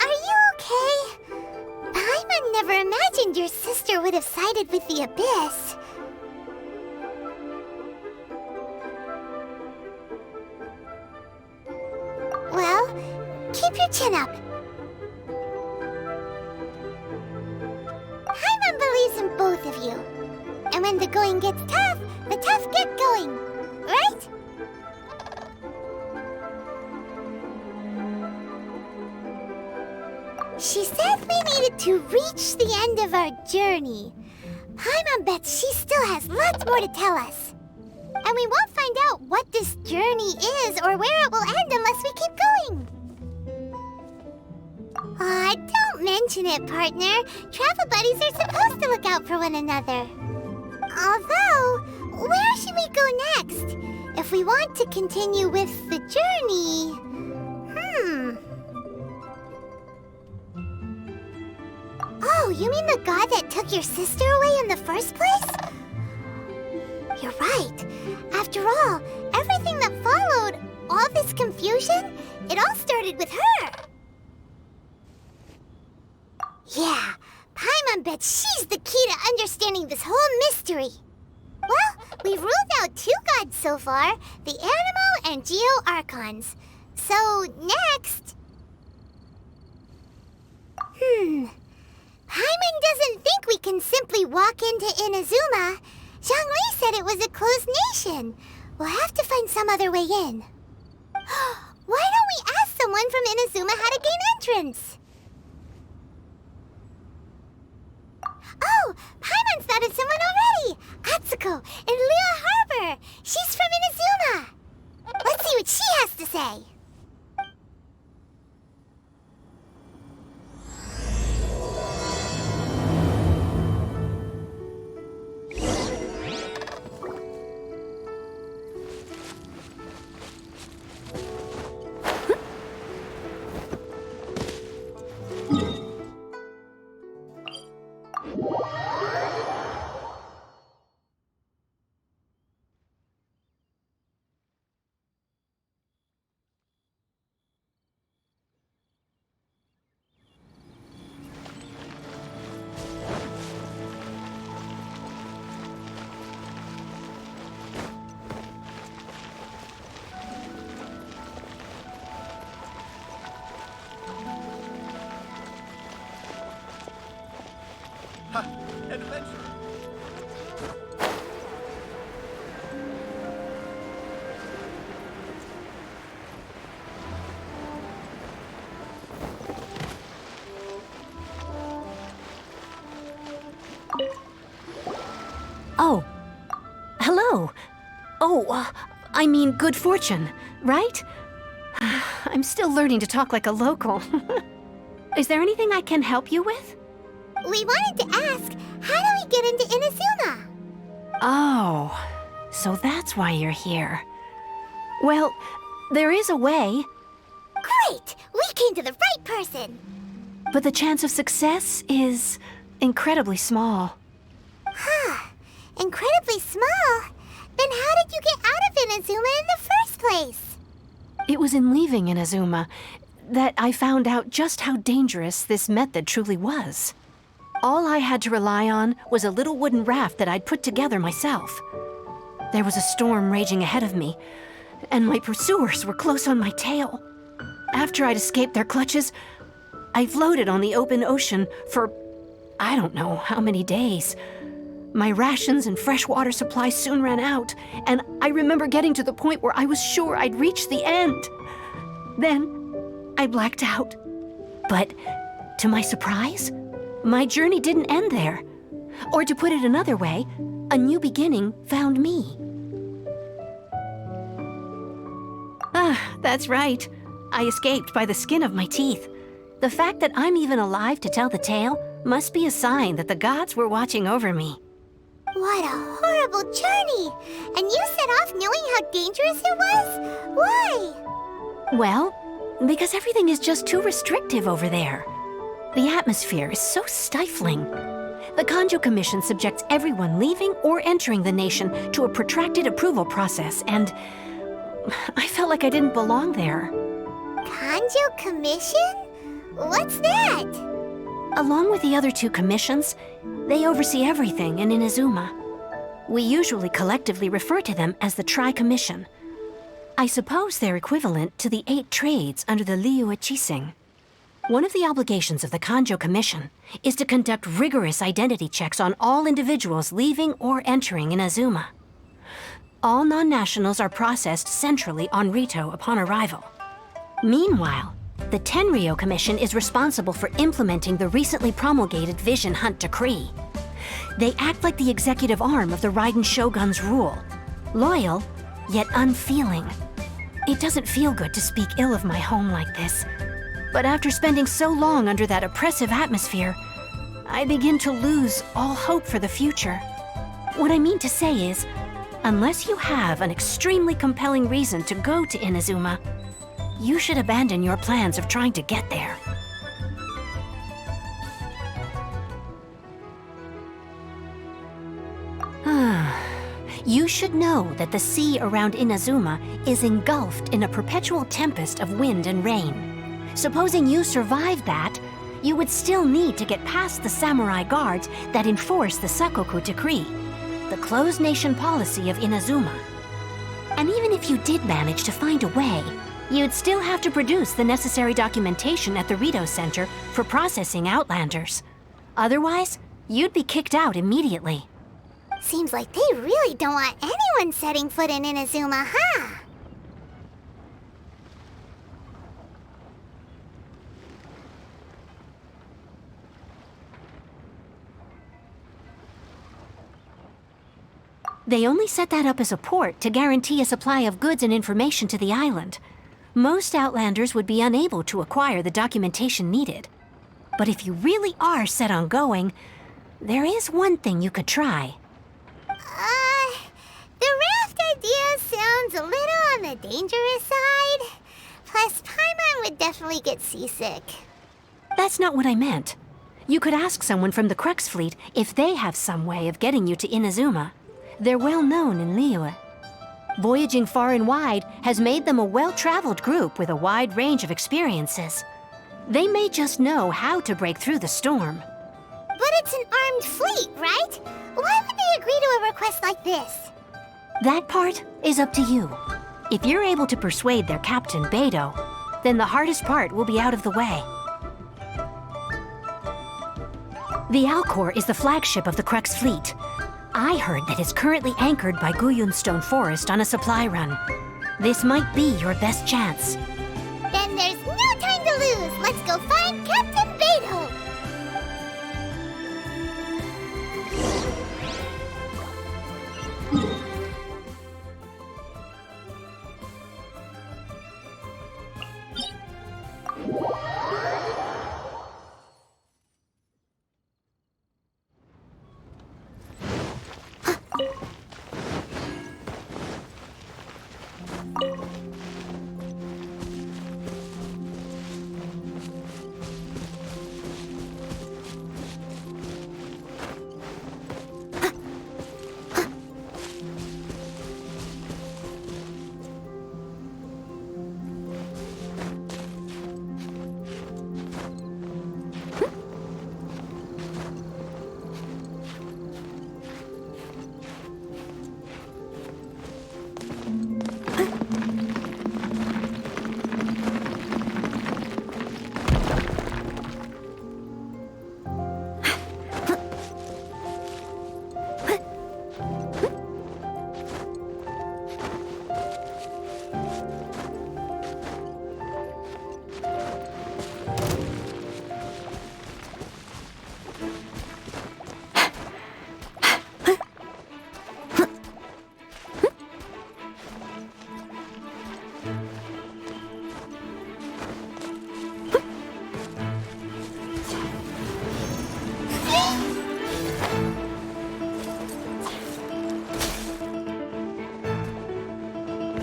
Are you okay? Paimon never imagined your sister would have sided with the Abyss. Well, keep your chin up. Paimon believes in both of you. And when the going gets tough, the tough get going. Right? She said we needed to reach the end of our journey. Paimon bets she still has lots more to tell us. And we won't find out what this journey is or where it will end unless we keep going. Aw, don't mention it, partner. Travel buddies are supposed to look out for one another. Although, where should we go next? If we want to continue with the journey... Oh, you mean the god that took your sister away in the first place? You're right. After all, everything that followed, all this confusion, it all started with her. Yeah, Paimon bets she's the key to understanding this whole mystery. Well, we've ruled out 2 gods so far, the Animo and Geo Archons. So, next... Paimon doesn't think we can simply walk into Inazuma. Zhongli said it was a closed nation. We'll have to find some other way in. Why don't we ask someone from Inazuma how to gain entrance? Oh, Paimon's thought of someone already! Atsuko, in Liyue Harbor! She's from Inazuma! Let's see what she has to say! Adventure. Oh. Hello. Oh, I mean good fortune, right? I'm still learning to talk like a local. Is there anything I can help you with? We wanted to ask, how do we get into Inazuma? Oh, so that's why you're here. Well, there is a way. Great! We came to the right person! But the chance of success is incredibly small. Huh. Incredibly small? Then how did you get out of Inazuma in the first place? It was in leaving Inazuma that I found out just how dangerous this method truly was. All I had to rely on was a little wooden raft that I'd put together myself. There was a storm raging ahead of me, and my pursuers were close on my tail. After I'd escaped their clutches, I floated on the open ocean for I don't know how many days. My rations and fresh water supply soon ran out, and I remember getting to the point where I was sure I'd reached the end. Then, I blacked out. But, to my surprise, my journey didn't end there. Or to put it another way, a new beginning found me. Ah, that's right. I escaped by the skin of my teeth. The fact that I'm even alive to tell the tale must be a sign that the gods were watching over me. What a horrible journey! And you set off knowing how dangerous it was? Why? Well, because everything is just too restrictive over there. The atmosphere is so stifling. The Kanjo Commission subjects everyone leaving or entering the nation to a protracted approval process, and, I felt like I didn't belong there. Kanjo Commission? What's that? Along with the other two commissions, they oversee everything in Inazuma. We usually collectively refer to them as the Tri-Commission. I suppose they're equivalent to the 8 trades under the Liyue Qixing. One of the obligations of the Kanjo Commission is to conduct rigorous identity checks on all individuals leaving or entering Inazuma. All non-nationals are processed centrally on Rito upon arrival. Meanwhile, the Tenryo Commission is responsible for implementing the recently promulgated Vision Hunt Decree. They act like the executive arm of the Raiden Shogun's rule. Loyal, yet unfeeling. It doesn't feel good to speak ill of my home like this. But after spending so long under that oppressive atmosphere, I begin to lose all hope for the future. What I mean to say is, unless you have an extremely compelling reason to go to Inazuma, you should abandon your plans of trying to get there. You should know that the sea around Inazuma is engulfed in a perpetual tempest of wind and rain. Supposing you survived that, you would still need to get past the samurai guards that enforce the Sakoku Decree, the closed nation policy of Inazuma. And even if you did manage to find a way, you'd still have to produce the necessary documentation at the Rito Center for processing Outlanders. Otherwise, you'd be kicked out immediately. Seems like they really don't want anyone setting foot in Inazuma, huh? They only set that up as a port to guarantee a supply of goods and information to the island. Most Outlanders would be unable to acquire the documentation needed. But if you really are set on going, there is one thing you could try. The raft idea sounds a little on the dangerous side. Plus, Paimon would definitely get seasick. That's not what I meant. You could ask someone from the Crux fleet if they have some way of getting you to Inazuma. They're well known in Liyue. Voyaging far and wide has made them a well-traveled group with a wide range of experiences. They may just know how to break through the storm. But it's an armed fleet, right? Why would they agree to a request like this? That part is up to you. If you're able to persuade their captain, Beidou, then the hardest part will be out of the way. The Alcor is the flagship of the Crux fleet. I heard that it's currently anchored by Guyunstone Forest on a supply run. This might be your best chance. Then there's no time to lose. Let's go find Captain Beidou.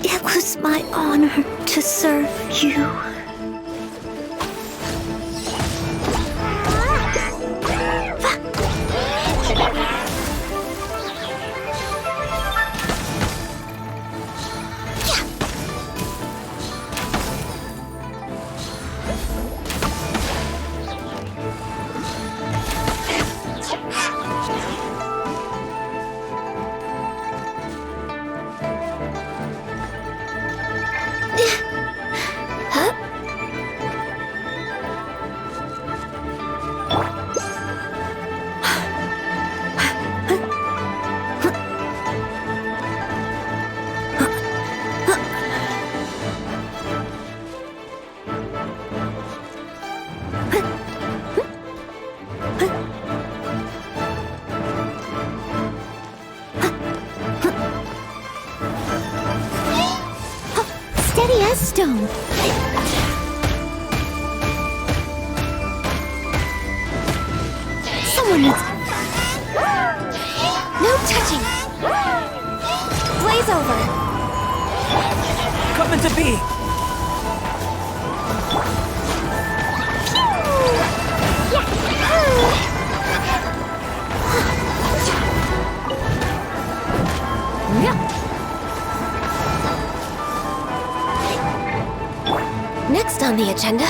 It was my honor to serve you. stone. Someone needs... No touching! Blaze over! Coming to be! Next on the agenda...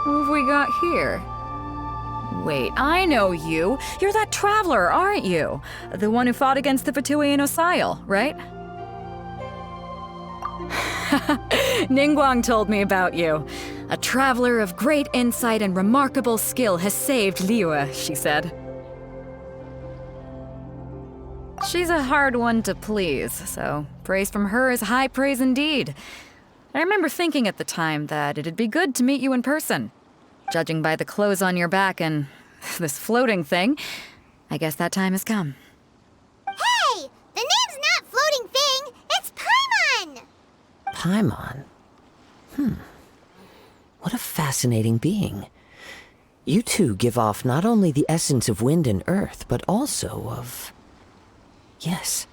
Who have we got here? Wait, I know you. You're that traveler, aren't you? The one who fought against the Fatuian Osile, right? Ningguang told me about you. A traveler of great insight and remarkable skill has saved Liyue, she said. She's a hard one to please, so praise from her is high praise indeed. I remember thinking at the time that it'd be good to meet you in person. Judging by the clothes on your back and this floating thing, I guess that time has come. Hey! The name's not Floating Thing, it's Paimon! Paimon? What a fascinating being. You two give off not only the essence of wind and earth, but also of... yes,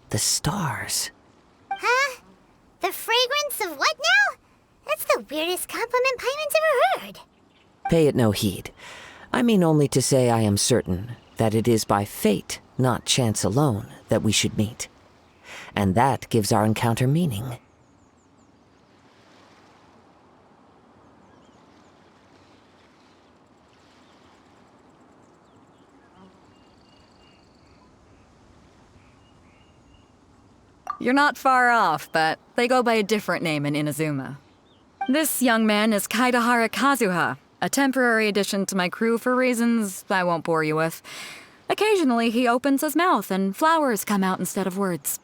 the stars. Huh? The fragrance of what now? That's the weirdest compliment Paimon's ever heard. Pay it no heed. I mean only to say I am certain that it is by fate, not chance alone, that we should meet. And that gives our encounter meaning. You're not far off, but they go by a different name in Inazuma. This young man is Kaidahara Kazuha, a temporary addition to my crew for reasons I won't bore you with. Occasionally, he opens his mouth and flowers come out instead of words.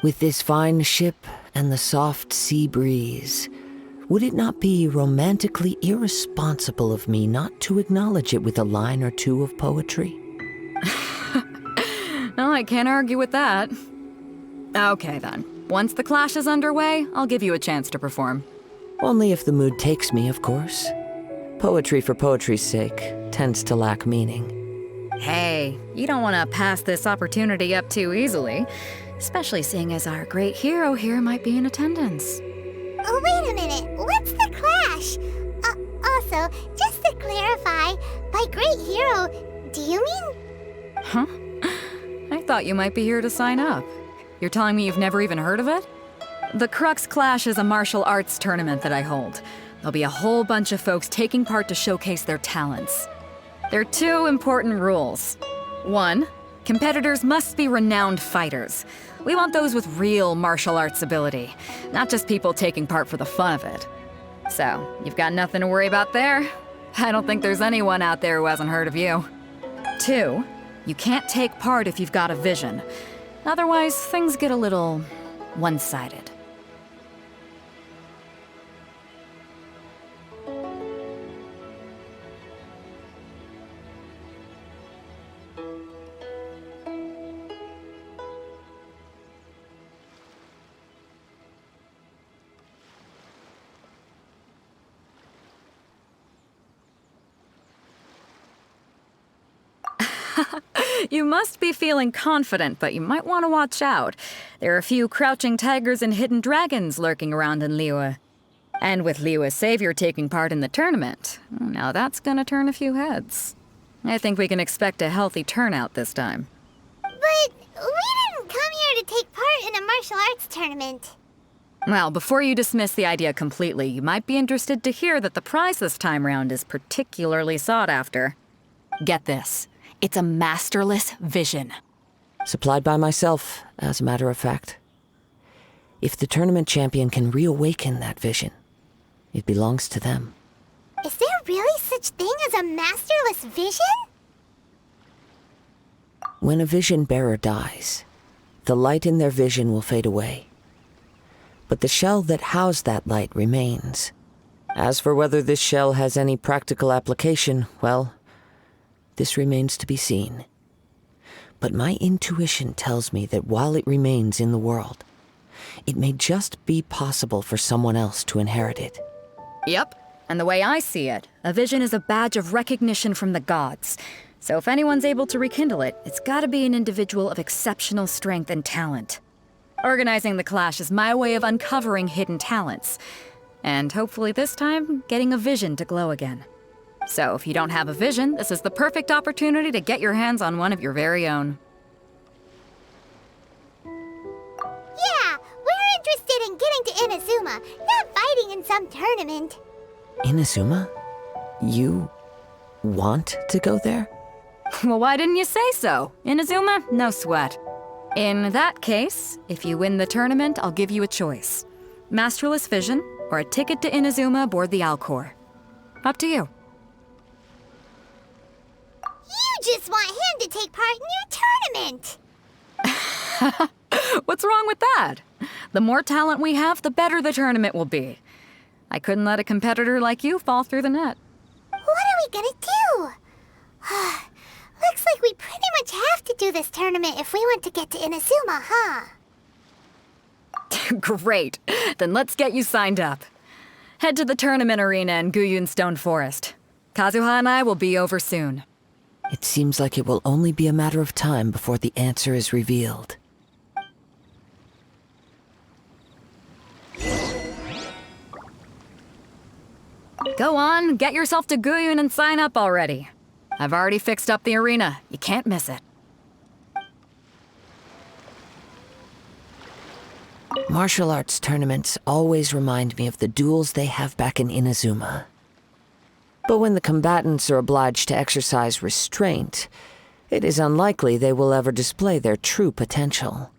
With this fine ship and the soft sea breeze, would it not be romantically irresponsible of me not to acknowledge it with a line or two of poetry? No, I can't argue with that. Okay then. Once the clash is underway, I'll give you a chance to perform. Only if the mood takes me, of course. Poetry for poetry's sake tends to lack meaning. Hey, you don't want to pass this opportunity up too easily, especially seeing as our great hero here might be in attendance. Oh, wait a minute. What's the clash? Also, just to clarify, by great hero, do you mean... Huh? I thought you might be here to sign up. You're telling me you've never even heard of it? The Crux Clash is a martial arts tournament that I hold. There'll be a whole bunch of folks taking part to showcase their talents. There are 2 important rules. 1, competitors must be renowned fighters. We want those with real martial arts ability, not just people taking part for the fun of it. So, you've got nothing to worry about there. I don't think there's anyone out there who hasn't heard of you. 2, you can't take part if you've got a vision. Otherwise, things get a little one-sided. You must be feeling confident, but you might want to watch out. There are a few crouching tigers and hidden dragons lurking around in Liyue. And with Liyue's savior taking part in the tournament, now that's gonna turn a few heads. I think we can expect a healthy turnout this time. But we didn't come here to take part in a martial arts tournament. Well, before you dismiss the idea completely, you might be interested to hear that the prize this time round is particularly sought after. Get this. It's a masterless vision. Supplied by myself, as a matter of fact. If the tournament champion can reawaken that vision, it belongs to them. Is there really such thing as a masterless vision? When a vision bearer dies, the light in their vision will fade away. But the shell that housed that light remains. As for whether this shell has any practical application, well, this remains to be seen. But my intuition tells me that while it remains in the world, it may just be possible for someone else to inherit it. Yep. And the way I see it, a vision is a badge of recognition from the gods. So if anyone's able to rekindle it, it's gotta be an individual of exceptional strength and talent. Organizing the clash is my way of uncovering hidden talents. And hopefully this time, getting a vision to glow again. So if you don't have a vision, this is the perfect opportunity to get your hands on one of your very own. Yeah, we're interested in getting to Inazuma, not fighting in some tournament. Inazuma? You want to go there? Well, why didn't you say so? Inazuma? No sweat. In that case, if you win the tournament, I'll give you a choice. Masterless Vision, or a ticket to Inazuma aboard the Alcor. Up to you. You just want him to take part in your tournament. What's wrong with that? The more talent we have, the better the tournament will be. I couldn't let a competitor like you fall through the net. What are we gonna do? Looks like we pretty much have to do this tournament if we want to get to Inazuma, huh? Great. Then let's get you signed up. Head to the tournament arena in Guyun Stone Forest. Kazuha and I will be over soon. It seems like it will only be a matter of time before the answer is revealed. Go on, get yourself to Guyun and sign up already. I've already fixed up the arena. You can't miss it. Martial arts tournaments always remind me of the duels they have back in Inazuma. But when the combatants are obliged to exercise restraint, it is unlikely they will ever display their true potential.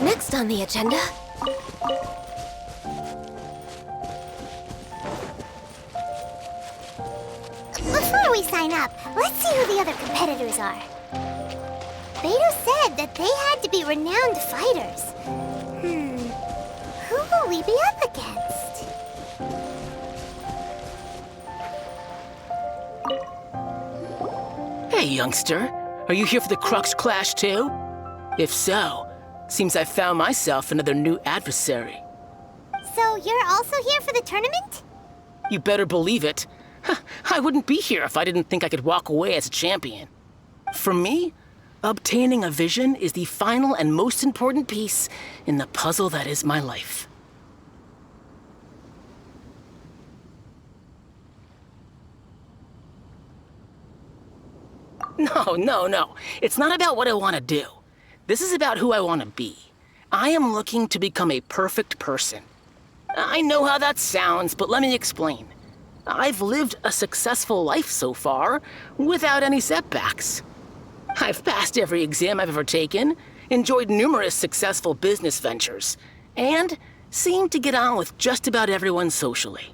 Next on the agenda. Before we sign up, let's see who the other competitors are. Beto said that they had to be renowned fighters. Who will we be up against? Hey, youngster. Are you here for the Crux Clash too? If so, seems I found myself another new adversary. So you're also here for the tournament? You better believe it. I wouldn't be here if I didn't think I could walk away as a champion. For me, obtaining a vision is the final and most important piece in the puzzle that is my life. No. It's not about what I want to do. This is about who I want to be. I am looking to become a perfect person. I know how that sounds, but let me explain. I've lived a successful life so far, without any setbacks. I've passed every exam I've ever taken, enjoyed numerous successful business ventures, and seemed to get on with just about everyone socially.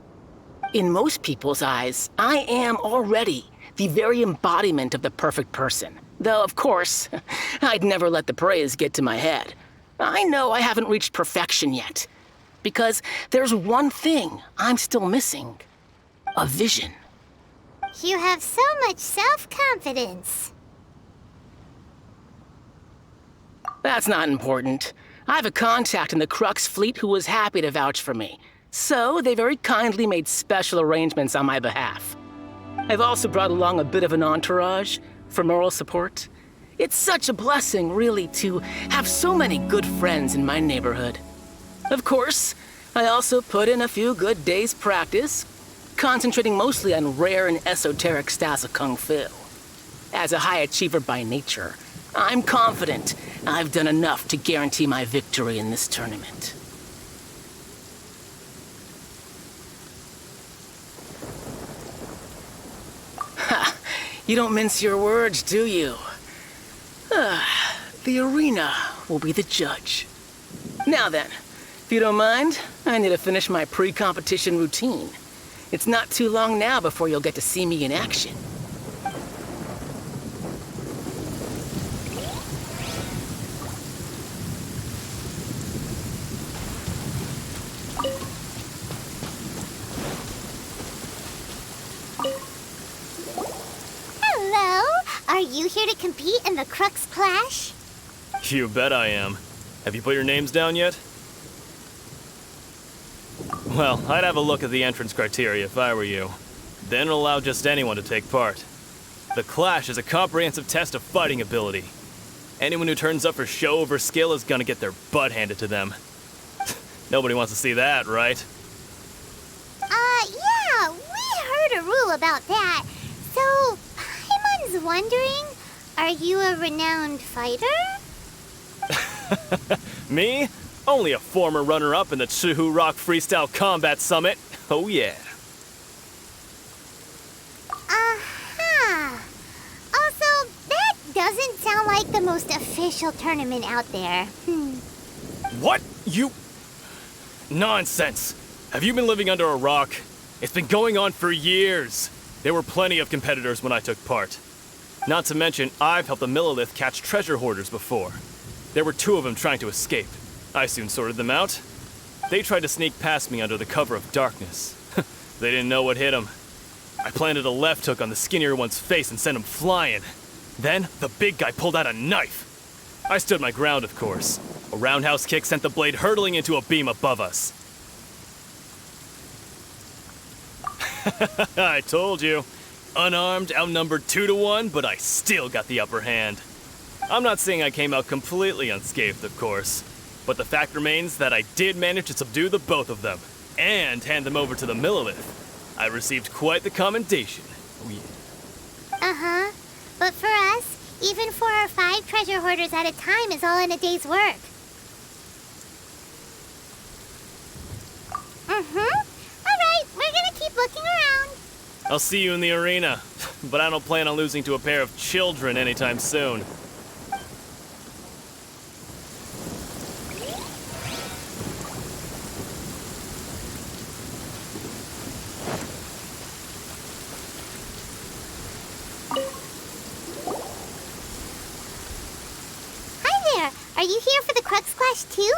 In most people's eyes, I am already the very embodiment of the perfect person. Though, of course, I'd never let the praise get to my head. I know I haven't reached perfection yet, because there's one thing I'm still missing. A vision. You have so much self-confidence. That's not important. I have a contact in the Crux fleet who was happy to vouch for me, so they very kindly made special arrangements on my behalf. I've also brought along a bit of an entourage for moral support. It's such a blessing, really, to have so many good friends in my neighborhood. Of course, I also put in a few good days' practice, concentrating mostly on rare and esoteric styles of Kung Fu. As a high achiever by nature, I'm confident I've done enough to guarantee my victory in this tournament. Ha! You don't mince your words, do you? The arena will be the judge. Now then, if you don't mind, I need to finish my pre-competition routine. It's not too long now before you'll get to see me in action. Are you here to compete in the Crux Clash? You bet I am. Have you put your names down yet? Well, I'd have a look at the entrance criteria if I were you. Then allow just anyone to take part. The Clash is a comprehensive test of fighting ability. Anyone who turns up for show over skill is gonna get their butt handed to them. Nobody wants to see that, right? Yeah, we heard a rule about that. So, Paimon's wondering, are you a renowned fighter? Me? Only a former runner-up in the Chihu Rock Freestyle Combat Summit. Oh yeah. Also, that doesn't sound like the most official tournament out there. What? You... Nonsense. Have you been living under a rock? It's been going on for years. There were plenty of competitors when I took part. Not to mention, I've helped the Millilith catch treasure hoarders before. There were 2 of them trying to escape. I soon sorted them out. They tried to sneak past me under the cover of darkness. They didn't know what hit them. I planted a left hook on the skinnier one's face and sent him flying. Then, the big guy pulled out a knife. I stood my ground, of course. A roundhouse kick sent the blade hurtling into a beam above us. I told you. Unarmed, outnumbered 2-1, but I still got the upper hand. I'm not saying I came out completely unscathed, of course. But the fact remains that I did manage to subdue the both of them, and hand them over to the Millilith. I received quite the commendation. Oh yeah. But for us, even 4 or 5 treasure hoarders at a time is all in a day's work. Alright, we're gonna keep looking around. I'll see you in the arena, but I don't plan on losing to a pair of children anytime soon. Are you here for the Crux Clash too?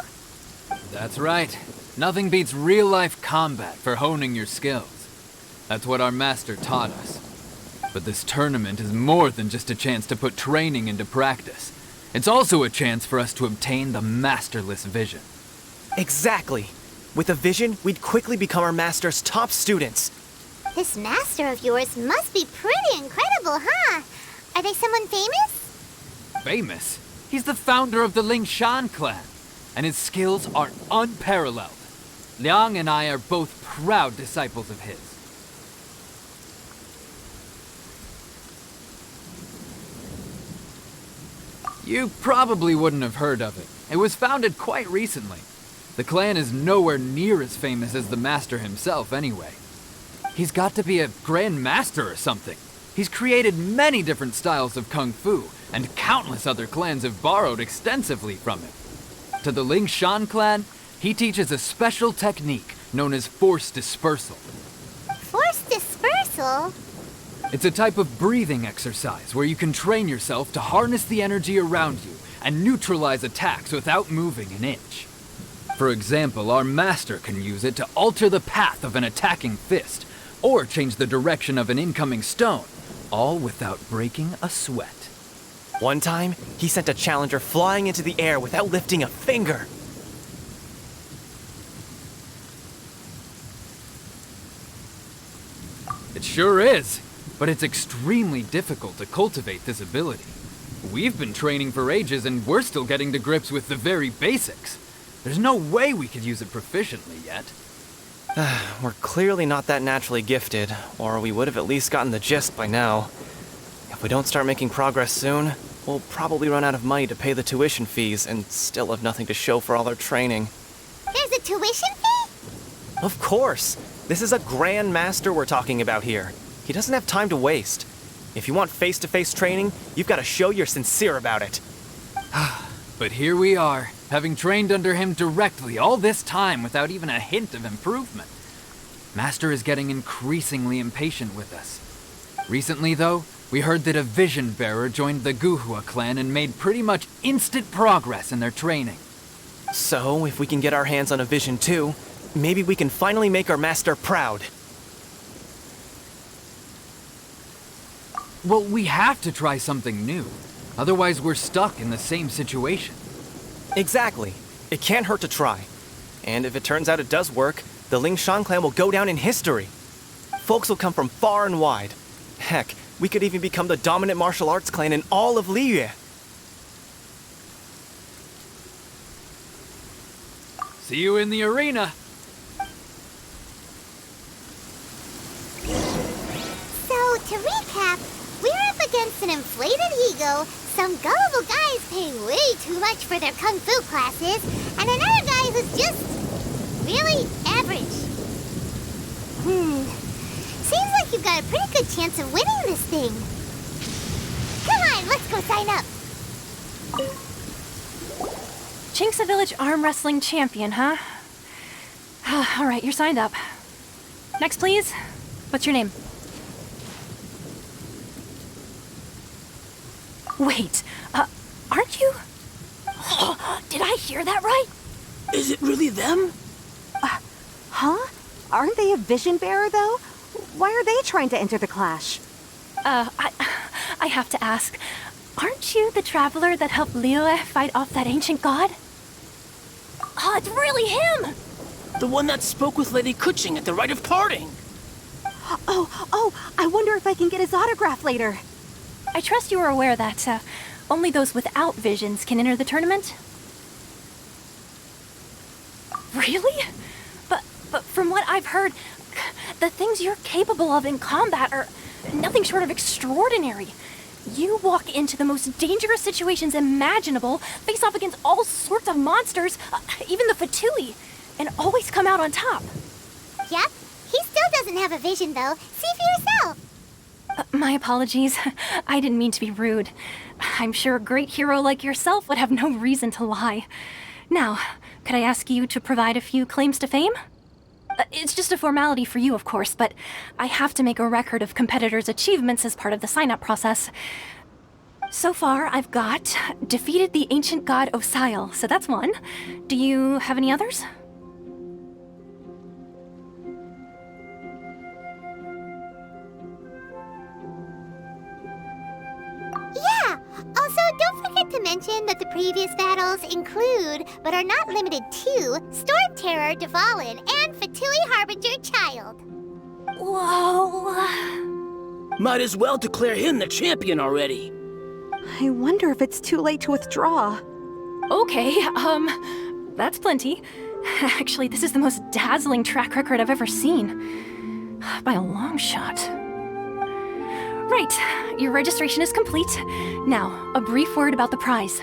That's right. Nothing beats real-life combat for honing your skills. That's what our master taught us. But this tournament is more than just a chance to put training into practice. It's also a chance for us to obtain the masterless vision. Exactly. With a vision, we'd quickly become our master's top students. This master of yours must be pretty incredible, huh? Are they someone famous? Famous? He's the founder of the Lingshan clan, and his skills are unparalleled. Liang and I are both proud disciples of his. You probably wouldn't have heard of it. It was founded quite recently. The clan is nowhere near as famous as the master himself anyway. He's got to be a grand master or something. He's created many different styles of kung fu, and countless other clans have borrowed extensively from him. To the Lingshan clan, he teaches a special technique known as force dispersal. Force dispersal? It's a type of breathing exercise where you can train yourself to harness the energy around you and neutralize attacks without moving an inch. For example, our master can use it to alter the path of an attacking fist, or change the direction of an incoming stone, all without breaking a sweat. One time, he sent a challenger flying into the air without lifting a finger. It sure is, but it's extremely difficult to cultivate this ability. We've been training for ages and we're still getting to grips with the very basics. There's no way we could use it proficiently yet. We're clearly not that naturally gifted, or we would have at least gotten the gist by now. If we don't start making progress soon, we'll probably run out of money to pay the tuition fees and still have nothing to show for all our training. There's a tuition fee? Of course! This is a grand master we're talking about here. He doesn't have time to waste. If you want face-to-face training, you've got to show you're sincere about it. But here we are, having trained under him directly all this time without even a hint of improvement. Master is getting increasingly impatient with us. Recently, though, we heard that a vision bearer joined the Guhua clan and made pretty much instant progress in their training. So, if we can get our hands on a vision too, maybe we can finally make our master proud. Well, we have to try something new. Otherwise, we're stuck in the same situation. Exactly. It can't hurt to try. And if it turns out it does work, the Lingshan clan will go down in history. Folks will come from far and wide. Heck, we could even become the dominant martial arts clan in all of Liyue. See you in the arena. So, to recap, we're up against an inflated ego, some gullible guys paying way too much for their kung fu classes, and another guy who's just really average. Seems like you've got a pretty good chance of winning this thing. Come on, let's go sign up. Chinksa Village Arm Wrestling Champion, huh? All right, you're signed up. Next, please. What's your name? Wait, aren't you? Did I hear that right? Is it really them? Huh? Aren't they a vision bearer, though? Why are they trying to enter the clash? I have to ask, aren't you the traveler that helped Liyue fight off that ancient god? Oh, it's really him! The one that spoke with Lady Kuching at the rite of parting. Oh, I wonder if I can get his autograph later. I trust you are aware that only those without visions can enter the tournament? Really? But from what I've heard, the things you're capable of in combat are nothing short of extraordinary. You walk into the most dangerous situations imaginable, face off against all sorts of monsters, even the Fatui, and always come out on top. Yep, he still doesn't have a vision, though. See for yourself. My apologies. I didn't mean to be rude. I'm sure a great hero like yourself would have no reason to lie. Now, could I ask you to provide a few claims to fame? It's just a formality for you, of course, but I have to make a record of competitors' achievements as part of the sign-up process. So far, I've got defeated the ancient god Osile, so that's one. Do you have any others? Yeah! Also, don't forget to mention that the previous battles include, but are not limited to, Storm Terror Dvalin and Fatui Harbinger Child. Whoa! Might as well declare him the champion already. I wonder if it's too late to withdraw. Okay, that's plenty. Actually, this is the most dazzling track record I've ever seen. By a long shot. Right, your registration is complete. Now, a brief word about the prize.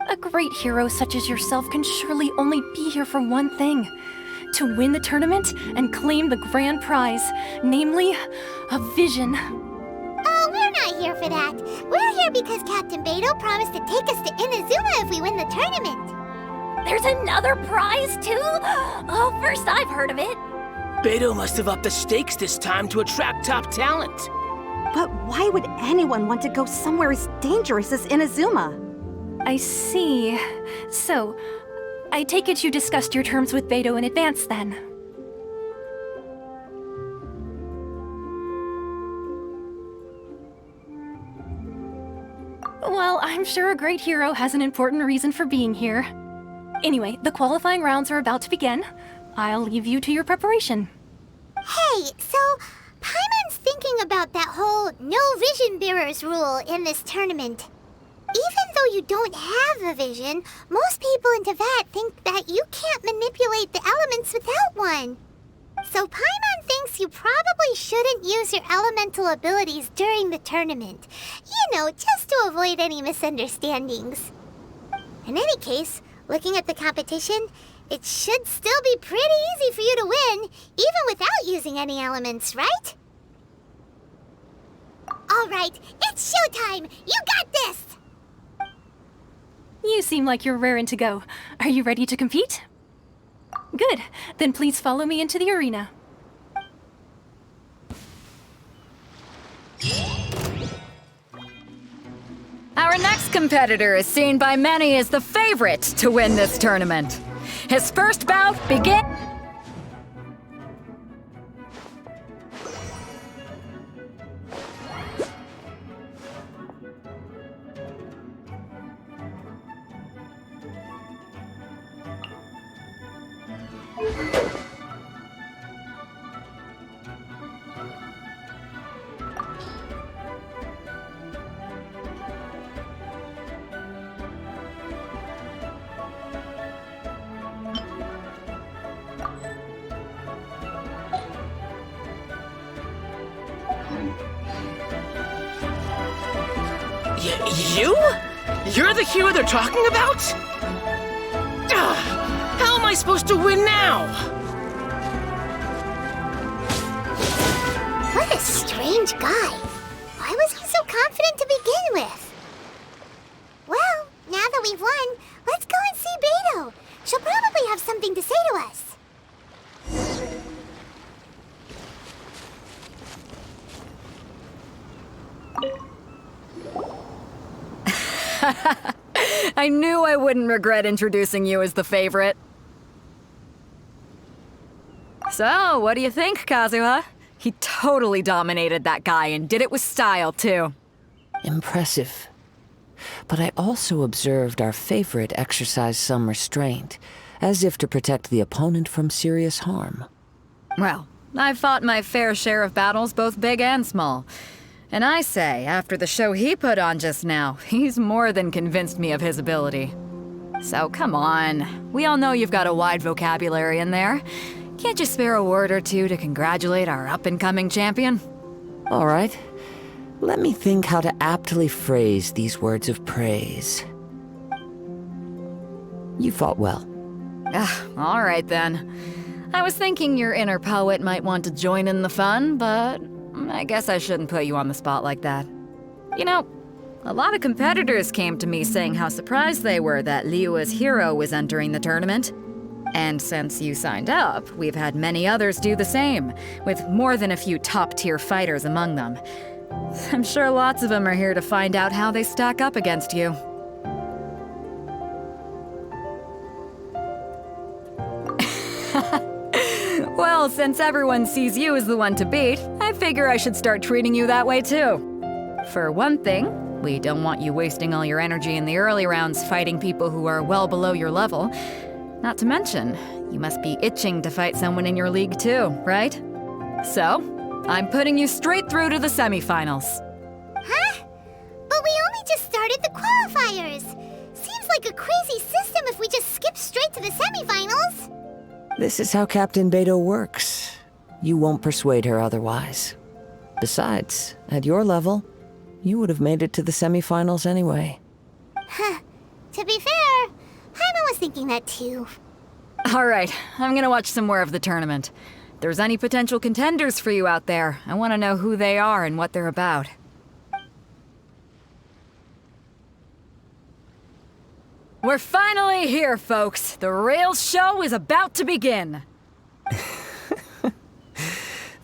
A great hero such as yourself can surely only be here for one thing. To win the tournament and claim the grand prize, namely, a vision. Oh, we're not here for that. We're here because Captain Beto promised to take us to Inazuma if we win the tournament. There's another prize, too? Oh, first I've heard of it. Beto must have upped the stakes this time to attract top talent. But why would anyone want to go somewhere as dangerous as Inazuma? I see. So, I take it you discussed your terms with Beto in advance, then? Well, I'm sure a great hero has an important reason for being here. Anyway, the qualifying rounds are about to begin. I'll leave you to your preparation. Hey, so Paimon's thinking about that whole no vision bearers rule in this tournament. Even though you don't have a vision, most people in Teyvat think that you can't manipulate the elements without one. So Paimon thinks you probably shouldn't use your elemental abilities during the tournament. You know, just to avoid any misunderstandings. In any case, looking at the competition, it should still be pretty easy for you to win, even without using any elements, right? All right, it's showtime! You got this! You seem like you're raring to go. Are you ready to compete? Good. Then please follow me into the arena. Our next competitor is seen by many as the favorite to win this tournament. His first bout begins. You? You're the hero they're talking about? Ugh, how am I supposed to win now? What a strange guy. Why was he so confident to begin with? Well, now that we've won, let's go and see Beto. She'll probably have something to say to us. I knew I wouldn't regret introducing you as the favorite. So, what do you think, Kazuha? He totally dominated that guy and did it with style, too. Impressive. But I also observed our favorite exercise some restraint, as if to protect the opponent from serious harm. Well, I've fought my fair share of battles, both big and small. And I say, after the show he put on just now, he's more than convinced me of his ability. So come on, we all know you've got a wide vocabulary in there. Can't you spare a word or two to congratulate our up-and-coming champion? All right. Let me think how to aptly phrase these words of praise. You fought well. All right then. I was thinking your inner poet might want to join in the fun, but I guess I shouldn't put you on the spot like that. You know, a lot of competitors came to me saying how surprised they were that Liyue's hero was entering the tournament. And since you signed up, we've had many others do the same, with more than a few top-tier fighters among them. I'm sure lots of them are here to find out how they stack up against you. Well, since everyone sees you as the one to beat, I figure I should start treating you that way too. For one thing, we don't want you wasting all your energy in the early rounds fighting people who are well below your level. Not to mention, you must be itching to fight someone in your league too, right? So, I'm putting you straight through to the semifinals. Huh? But we only just started the qualifiers. Seems like a crazy system if we just skip straight to the semifinals. This is how Captain Beto works. You won't persuade her otherwise. Besides, at your level, you would have made it to the semifinals anyway. Huh. To be fair, Paimon was thinking that too. Alright, I'm gonna watch some more of the tournament. If there's any potential contenders for you out there, I want to know who they are and what they're about. We're finally here, folks. The Rails show is about to begin.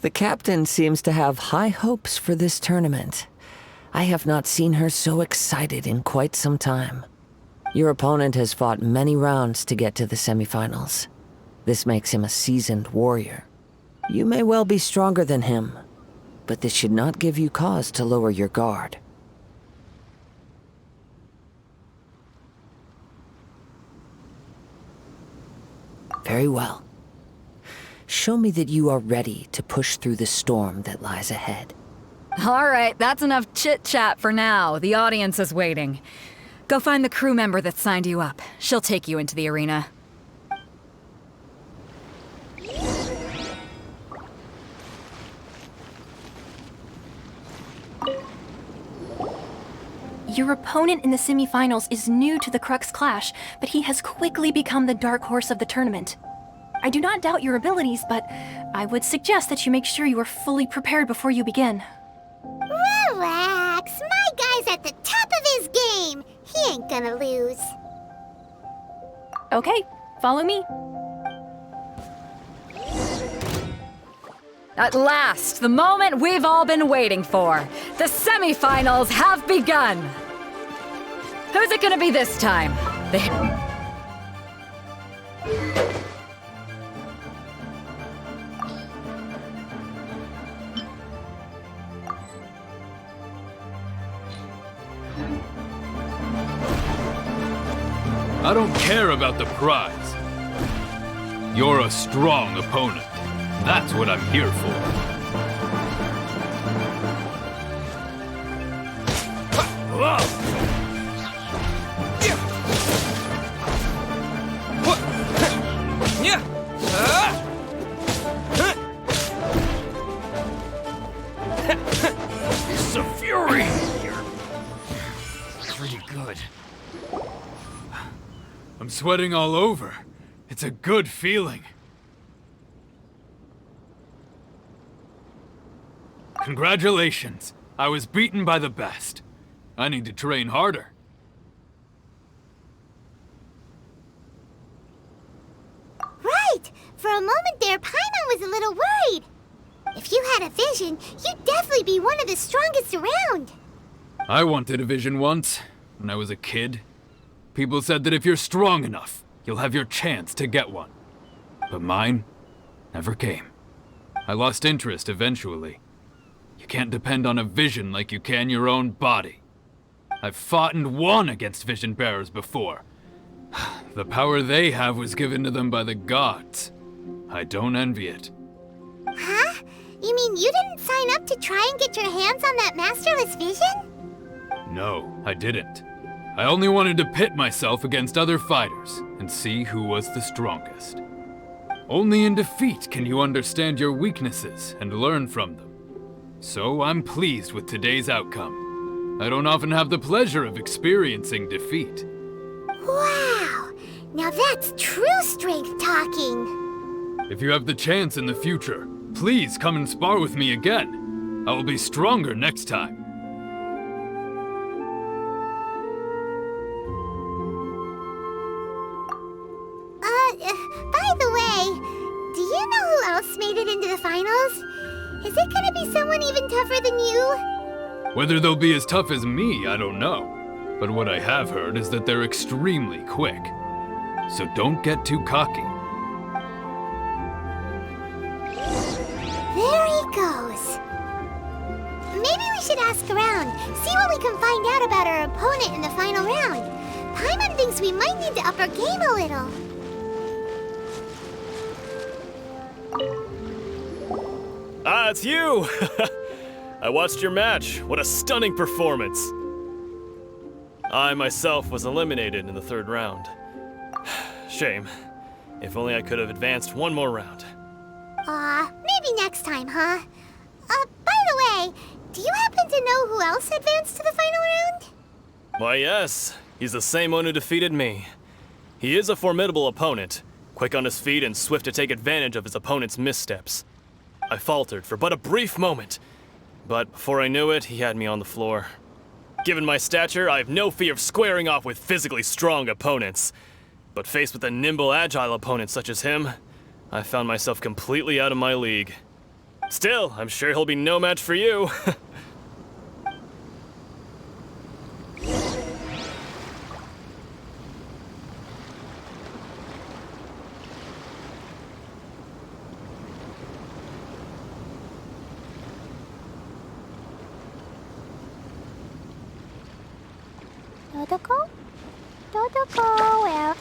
The captain seems to have high hopes for this tournament. I have not seen her so excited in quite some time. Your opponent has fought many rounds to get to the semifinals. This makes him a seasoned warrior. You may well be stronger than him, but this should not give you cause to lower your guard. Very well. Show me that you are ready to push through the storm that lies ahead. Alright, that's enough chit-chat for now. The audience is waiting. Go find the crew member that signed you up. She'll take you into the arena. Your opponent in the semifinals is new to the Crux Clash, but he has quickly become the dark horse of the tournament. I do not doubt your abilities, but I would suggest that you make sure you are fully prepared before you begin. Relax. My guy's at the top of his game. He ain't gonna lose. Okay, follow me. At last, the moment we've all been waiting for. The semifinals have begun. Who's it gonna be this time? I don't care about the prize. You're a strong opponent. That's what I'm here for. This is a fury here. Pretty good. I'm sweating all over. It's a good feeling. Congratulations. I was beaten by the best. I need to train harder. Right! For a moment there, Paimon was a little worried. If you had a vision, you'd definitely be one of the strongest around. I wanted a vision once, when I was a kid. People said that if you're strong enough, you'll have your chance to get one. But mine never came. I lost interest eventually. You can't depend on a vision like you can your own body. I've fought and won against vision bearers before. The power they have was given to them by the gods. I don't envy it. Huh? You mean you didn't sign up to try and get your hands on that masterless vision? No, I didn't. I only wanted to pit myself against other fighters and see who was the strongest. Only in defeat can you understand your weaknesses and learn from them. So I'm pleased with today's outcome. I don't often have the pleasure of experiencing defeat. Wow! Now that's true strength talking. If you have the chance in the future, please come and spar with me again. I will be stronger next time. By the way, do you know who else made it into the finals? Is it gonna be someone even tougher than you? Whether they'll be as tough as me, I don't know. But what I have heard is that they're extremely quick. So don't get too cocky. There he goes. Maybe we should ask around, see what we can find out about our opponent in the final round. Paimon thinks we might need to up our game a little. Ah, it's you! I watched your match. What a stunning performance. I myself was eliminated in the third round. Shame. If only I could have advanced one more round. Maybe next time, huh? By the way, do you happen to know who else advanced to the final round? Why, yes. He's the same one who defeated me. He is a formidable opponent, quick on his feet and swift to take advantage of his opponent's missteps. I faltered for but a brief moment, but before I knew it, he had me on the floor. Given my stature, I have no fear of squaring off with physically strong opponents. But faced with a nimble, agile opponent such as him, I found myself completely out of my league. Still, I'm sure he'll be no match for you. Dodoko? Dodoko, where?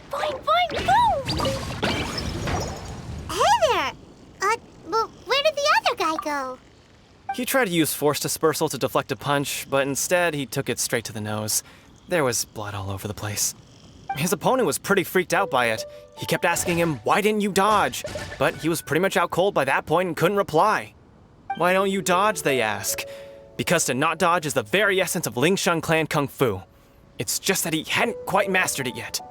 Boing, boom! Hey there! Well, where did the other guy go? He tried to use force dispersal to deflect a punch, but instead he took it straight to the nose. There was blood all over the place. His opponent was pretty freaked out by it. He kept asking him, "Why didn't you dodge?" But he was pretty much out cold by that point and couldn't reply. "Why don't you dodge?" they ask. Because to not dodge is the very essence of Lingshan clan kung fu. It's just that he hadn't quite mastered it yet.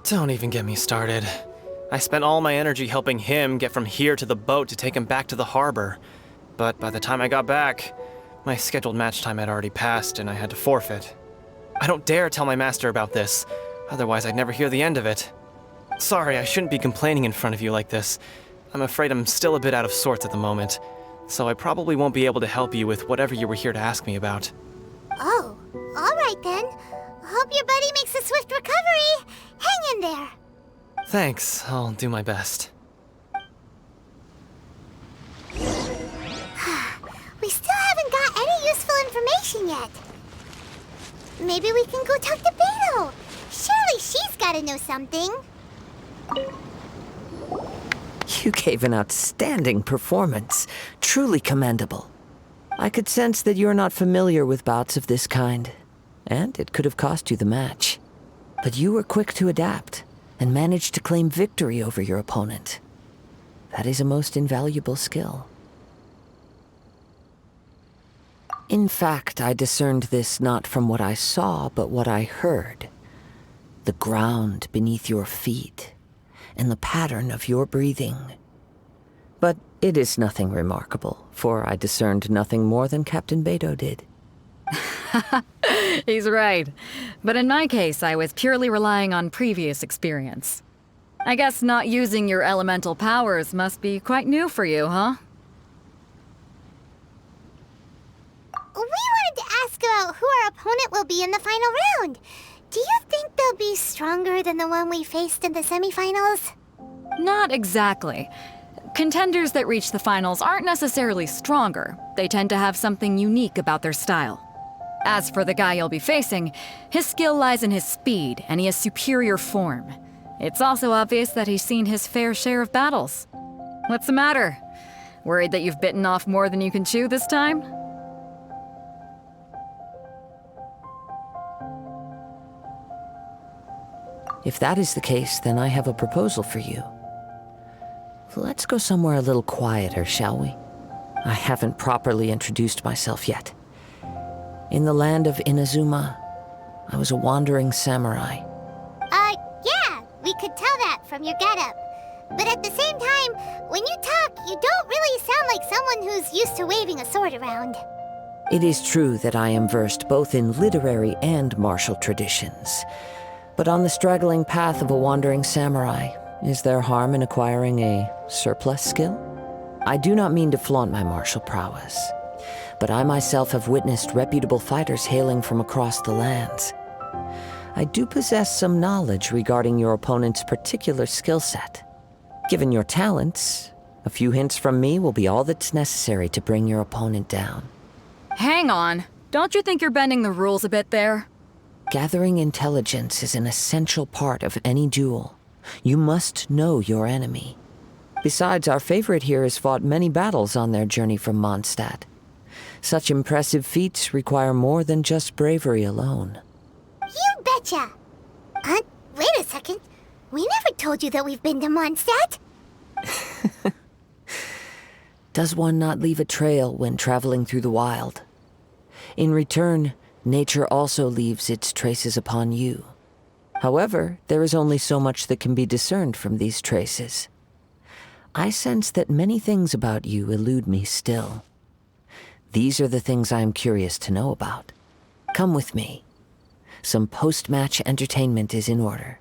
Don't even get me started. I spent all my energy helping him get from here to the boat to take him back to the harbor. But by the time I got back, my scheduled match time had already passed and I had to forfeit. I don't dare tell my master about this, otherwise I'd never hear the end of it. Sorry, I shouldn't be complaining in front of you like this. I'm afraid I'm still a bit out of sorts at the moment, so I probably won't be able to help you with whatever you were here to ask me about. Oh, all right then. Hope your buddy makes a swift recovery. Hang in there. Thanks, I'll do my best. We still haven't got any useful information yet. Maybe we can go talk to Beto. Surely she's gotta know something. You gave an outstanding performance. Truly commendable. I could sense that you're not familiar with bouts of this kind, and it could have cost you the match. But you were quick to adapt, and managed to claim victory over your opponent. That is a most invaluable skill. In fact, I discerned this not from what I saw, but what I heard. The ground beneath your feet, and the pattern of your breathing. But it is nothing remarkable, for I discerned nothing more than Captain Beto did. He's right. But in my case, I was purely relying on previous experience. I guess not using your elemental powers must be quite new for you, huh? We wanted to ask about who our opponent will be in the final round. Do you think they'll be stronger than the one we faced in the semifinals? Not exactly. Contenders that reach the finals aren't necessarily stronger. They tend to have something unique about their style. As for the guy you'll be facing, his skill lies in his speed, and he has superior form. It's also obvious that he's seen his fair share of battles. What's the matter? Worried that you've bitten off more than you can chew this time? If that is the case, then I have a proposal for you. Let's go somewhere a little quieter, shall we? I haven't properly introduced myself yet. In the land of Inazuma, I was a wandering samurai. Yeah, we could tell that from your getup. But at the same time, when you talk, you don't really sound like someone who's used to waving a sword around. It is true that I am versed both in literary and martial traditions. But on the straggling path of a wandering samurai, is there harm in acquiring a surplus skill? I do not mean to flaunt my martial prowess, but I myself have witnessed reputable fighters hailing from across the lands. I do possess some knowledge regarding your opponent's particular skill set. Given your talents, a few hints from me will be all that's necessary to bring your opponent down. Hang on. Don't you think you're bending the rules a bit there? Gathering intelligence is an essential part of any duel. You must know your enemy. Besides, our favorite here has fought many battles on their journey from Mondstadt. Such impressive feats require more than just bravery alone. You betcha! Wait a second. We never told you that we've been to Mondstadt. Does one not leave a trail when traveling through the wild? In return, nature also leaves its traces upon you. However, there is only so much that can be discerned from these traces. I sense that many things about you elude me still. These are the things I am curious to know about. Come with me. Some post-match entertainment is in order.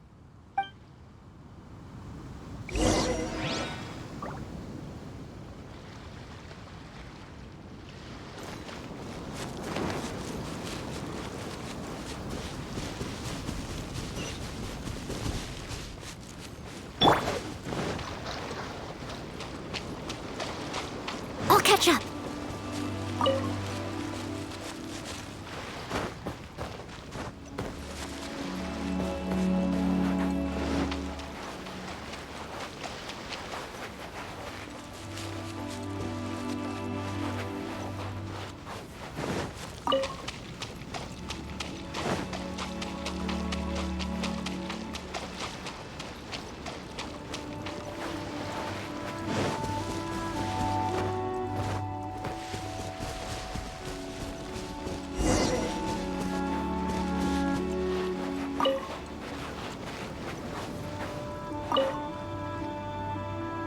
I'll catch up.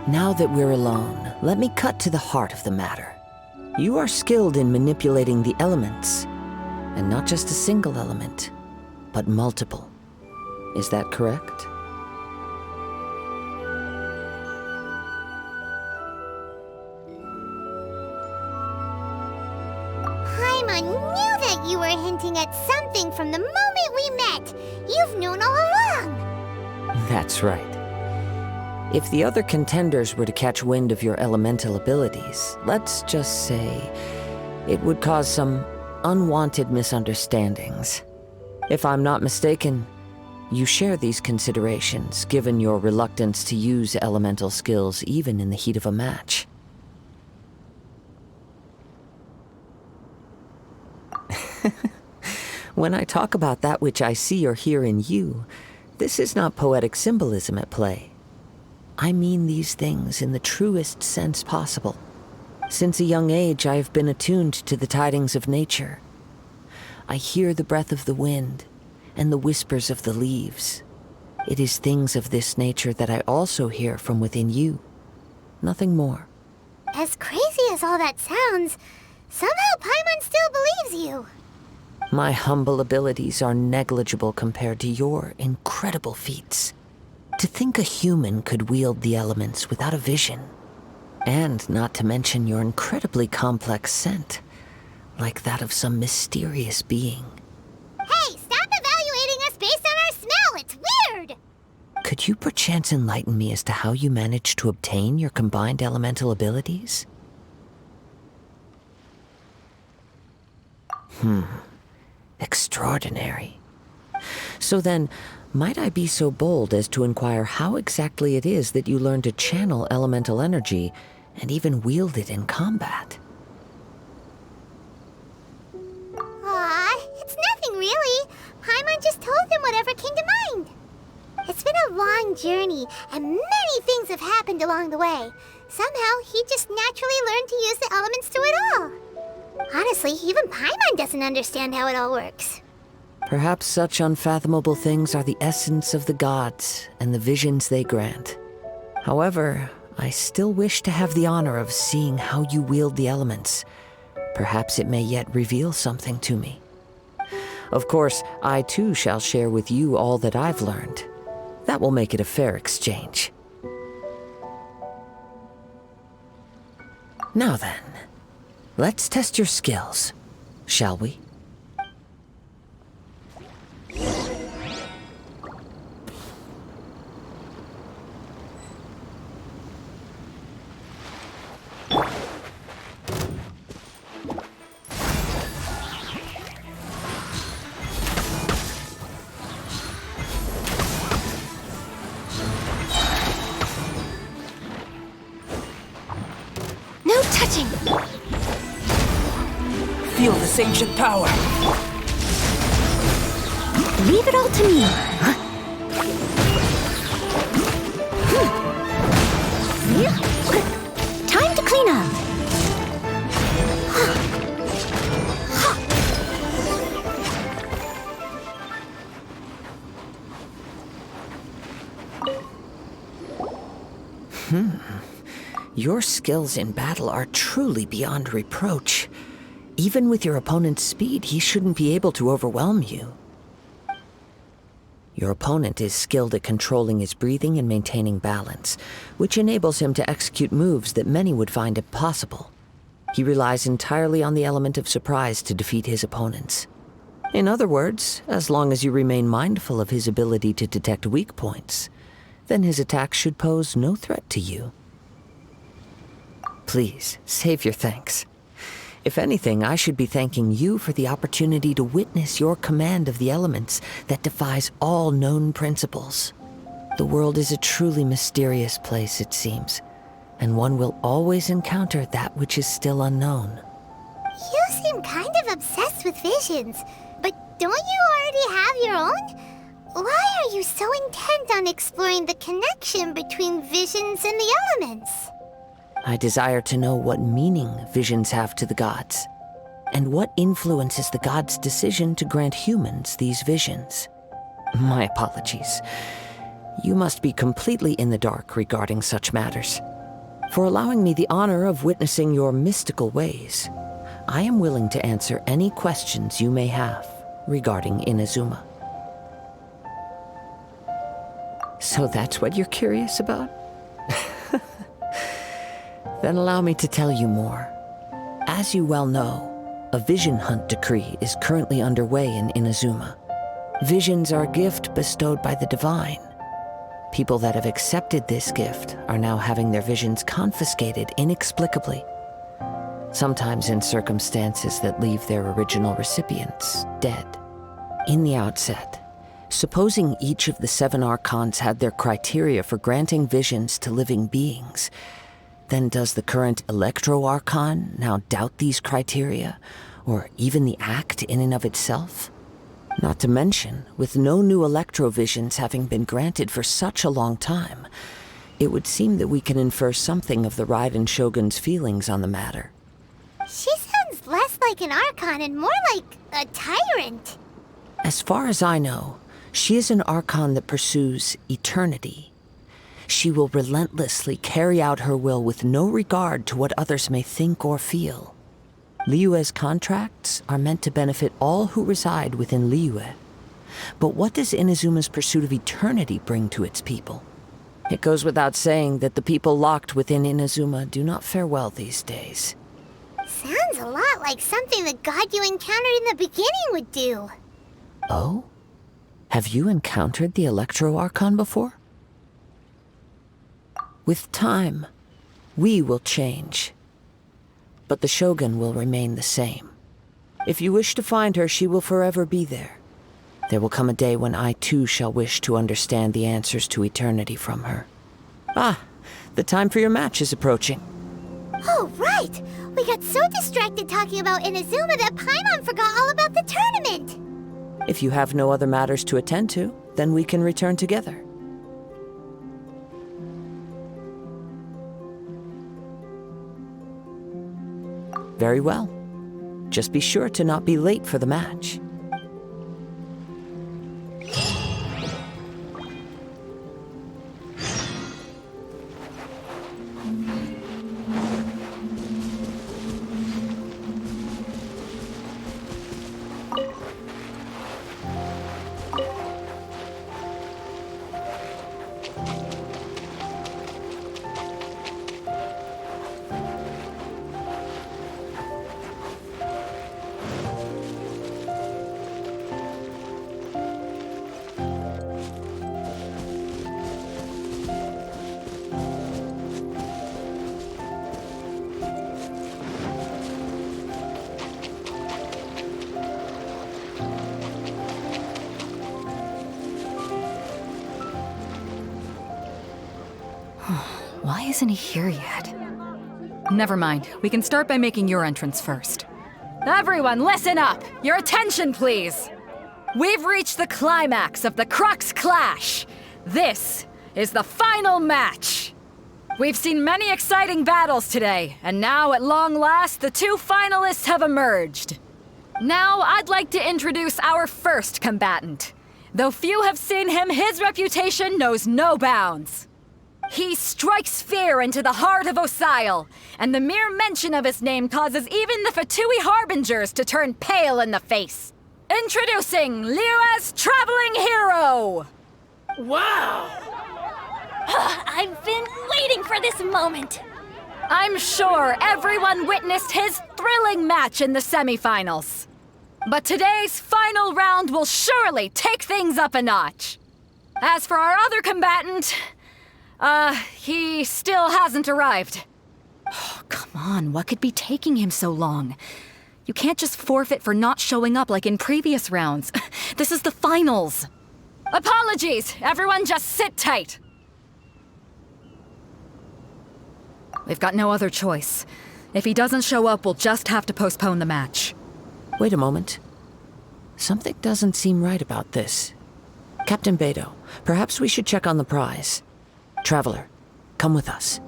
Now that we're alone, let me cut to the heart of the matter. You are skilled in manipulating the elements, and not just a single element, but multiple. Is that correct? Paimon knew that you were hinting at something from the moment we met. You've known all along. That's right. If the other contenders were to catch wind of your elemental abilities, let's just say it would cause some unwanted misunderstandings. If I'm not mistaken, you share these considerations given your reluctance to use elemental skills even in the heat of a match. When I talk about that which I see or hear in you, this is not poetic symbolism at play. I mean these things in the truest sense possible. Since a young age, I have been attuned to the tidings of nature. I hear the breath of the wind and the whispers of the leaves. It is things of this nature that I also hear from within you. Nothing more. As crazy as all that sounds, somehow Paimon still believes you. My humble abilities are negligible compared to your incredible feats. To think a human could wield the elements without a vision. And not to mention your incredibly complex scent, like that of some mysterious being. Hey, stop evaluating us based on our smell! It's weird! Could you perchance enlighten me as to how you managed to obtain your combined elemental abilities? Extraordinary. So then, might I be so bold as to inquire how exactly it is that you learned to channel elemental energy and even wield it in combat? Aw, it's nothing really. Paimon just told him whatever came to mind. It's been a long journey, and many things have happened along the way. Somehow, he just naturally learned to use the elements through it all. Honestly, even Paimon doesn't understand how it all works. Perhaps such unfathomable things are the essence of the gods and the visions they grant. However, I still wish to have the honor of seeing how you wield the elements. Perhaps it may yet reveal something to me. Of course, I too shall share with you all that I've learned. That will make it a fair exchange. Now then, let's test your skills, shall we? No touching! Feel this ancient power. Leave it all to me. Time to clean up. Your skills in battle are truly beyond reproach. Even with your opponent's speed, he shouldn't be able to overwhelm you. Your opponent is skilled at controlling his breathing and maintaining balance, which enables him to execute moves that many would find impossible. He relies entirely on the element of surprise to defeat his opponents. In other words, as long as you remain mindful of his ability to detect weak points, then his attacks should pose no threat to you. Please, save your thanks. If anything, I should be thanking you for the opportunity to witness your command of the elements that defies all known principles. The world is a truly mysterious place, it seems, and one will always encounter that which is still unknown. You seem kind of obsessed with visions, but don't you already have your own? Why are you so intent on exploring the connection between visions and the elements? I desire to know what meaning visions have to the gods, and what influences the gods' decision to grant humans these visions. My apologies. You must be completely in the dark regarding such matters. For allowing me the honor of witnessing your mystical ways, I am willing to answer any questions you may have regarding Inazuma. So that's what you're curious about? Then allow me to tell you more. As you well know, a vision hunt decree is currently underway in Inazuma. Visions are a gift bestowed by the divine. People that have accepted this gift are now having their visions confiscated inexplicably, sometimes in circumstances that leave their original recipients dead. In the outset, supposing each of the 7 archons had their criteria for granting visions to living beings, then does the current Electro-Archon now doubt these criteria, or even the act in and of itself? Not to mention, with no new Electro-Visions having been granted for such a long time, it would seem that we can infer something of the Raiden Shogun's feelings on the matter. She sounds less like an Archon and more like a tyrant. As far as I know, she is an Archon that pursues eternity. She will relentlessly carry out her will with no regard to what others may think or feel. Liyue's contracts are meant to benefit all who reside within Liyue. But what does Inazuma's pursuit of eternity bring to its people? It goes without saying that the people locked within Inazuma do not fare well these days. Sounds a lot like something the god you encountered in the beginning would do. Oh? Have you encountered the Electro-Archon before? With time, we will change. But the Shogun will remain the same. If you wish to find her, she will forever be there. There will come a day when I too shall wish to understand the answers to eternity from her. Ah, the time for your match is approaching. Oh, right! We got so distracted talking about Inazuma that Paimon forgot all about the tournament! If you have no other matters to attend to, then we can return together. Very well. Just be sure to not be late for the match. Why isn't he here yet? Never mind. We can start by making your entrance first. Everyone, listen up! Your attention, please! We've reached the climax of the Crux Clash! This is the final match! We've seen many exciting battles today, and now, at long last, the two finalists have emerged. Now, I'd like to introduce our first combatant. Though few have seen him, his reputation knows no bounds. He strikes fear into the heart of Osile, and the mere mention of his name causes even the Fatui Harbingers to turn pale in the face. Introducing Liyue's Traveling Hero! Wow! I've been waiting for this moment. I'm sure everyone witnessed his thrilling match in the semifinals. But today's final round will surely take things up a notch. As for our other combatant, he still hasn't arrived. Oh, come on, what could be taking him so long? You can't just forfeit for not showing up like in previous rounds. This is the finals. Apologies, everyone just sit tight. We've got no other choice. If he doesn't show up, we'll just have to postpone the match. Wait a moment. Something doesn't seem right about this. Captain Beto, perhaps we should check on the prize. Traveler, come with us.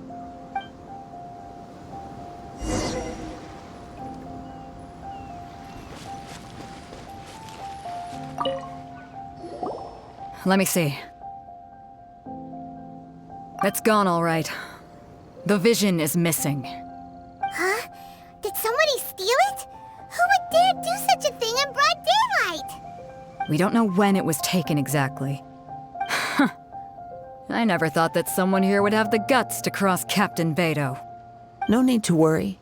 Let me see. It's gone all right. The vision is missing. Huh? Did somebody steal it? Who would dare do such a thing in broad daylight? We don't know when it was taken exactly. I never thought that someone here would have the guts to cross Captain Beto. No need to worry.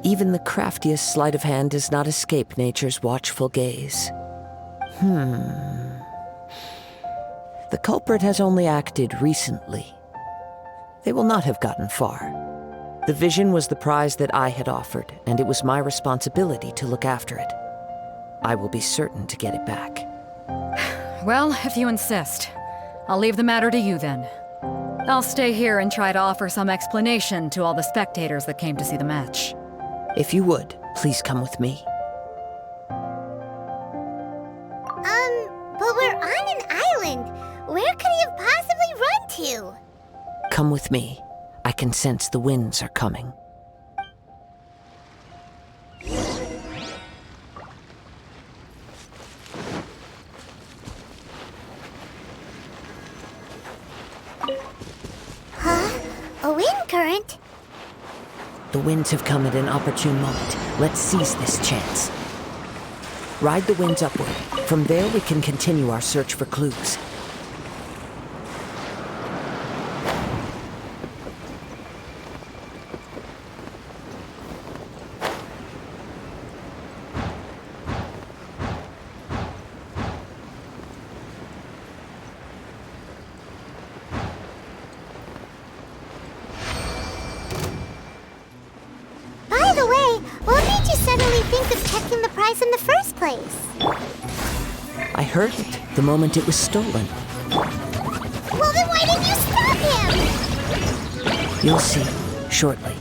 Even the craftiest sleight of hand does not escape nature's watchful gaze. The culprit has only acted recently. They will not have gotten far. The vision was the prize that I had offered, and it was my responsibility to look after it. I will be certain to get it back. Well, if you insist, I'll leave the matter to you then. I'll stay here and try to offer some explanation to all the spectators that came to see the match. If you would, please come with me. But we're on an island. Where could he have possibly run to? Come with me. I can sense the winds are coming. Huh? A wind current? The winds have come at an opportune moment. Let's seize this chance. Ride the winds upward. From there we can continue our search for clues. By the way, what made you suddenly think of checking the prize in the first place? I heard it the moment it was stolen. Well, then why didn't you stop him? You'll see shortly.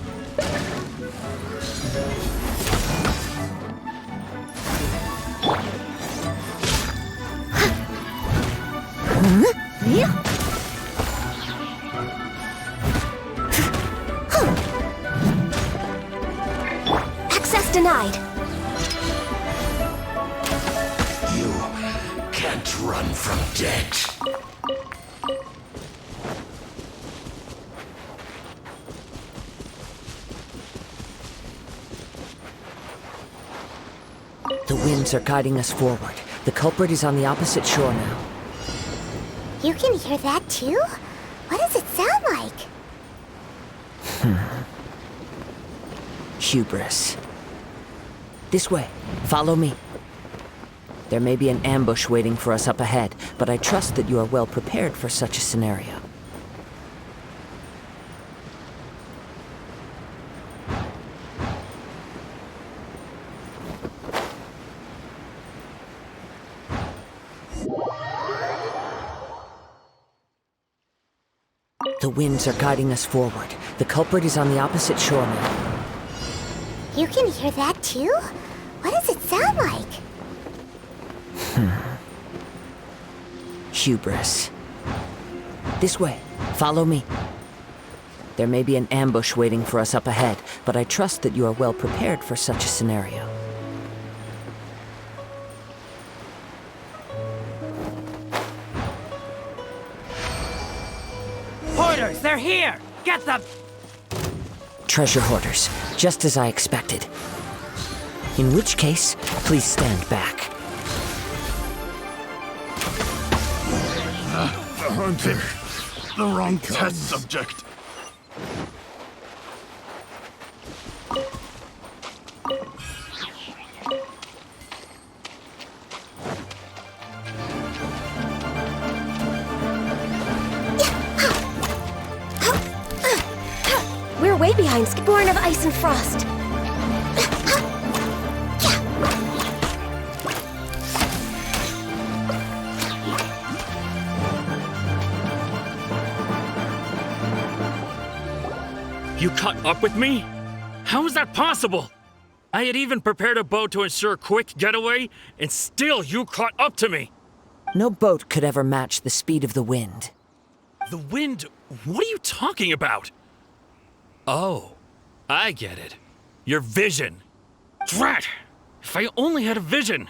Access denied. You can't run from debt. The winds are guiding us forward. The culprit is on the opposite shore now. You can hear that too? What does it sound like? Hubris. This way. Follow me. There may be an ambush waiting for us up ahead, but I trust that you are well prepared for such a scenario. The The winds are guiding us forward. The culprit is on the opposite shore now. You can hear that too? What does it sound like? Hubris. This way. Follow me. There may be an ambush waiting for us up ahead, but I trust that you are well prepared for such a scenario. Hoarders, they're here! Get them! Treasure hoarders, just as I expected. In which case, please stand back. The hunted. The wrong test subject. We're way behind, born of ice and frost. You caught up with me? How is that possible? I had even prepared a boat to ensure a quick getaway, and still you caught up to me. No boat could ever match the speed of the wind. The wind? What are you talking about? Oh, I get it. Your vision. Drat! If I only had a vision.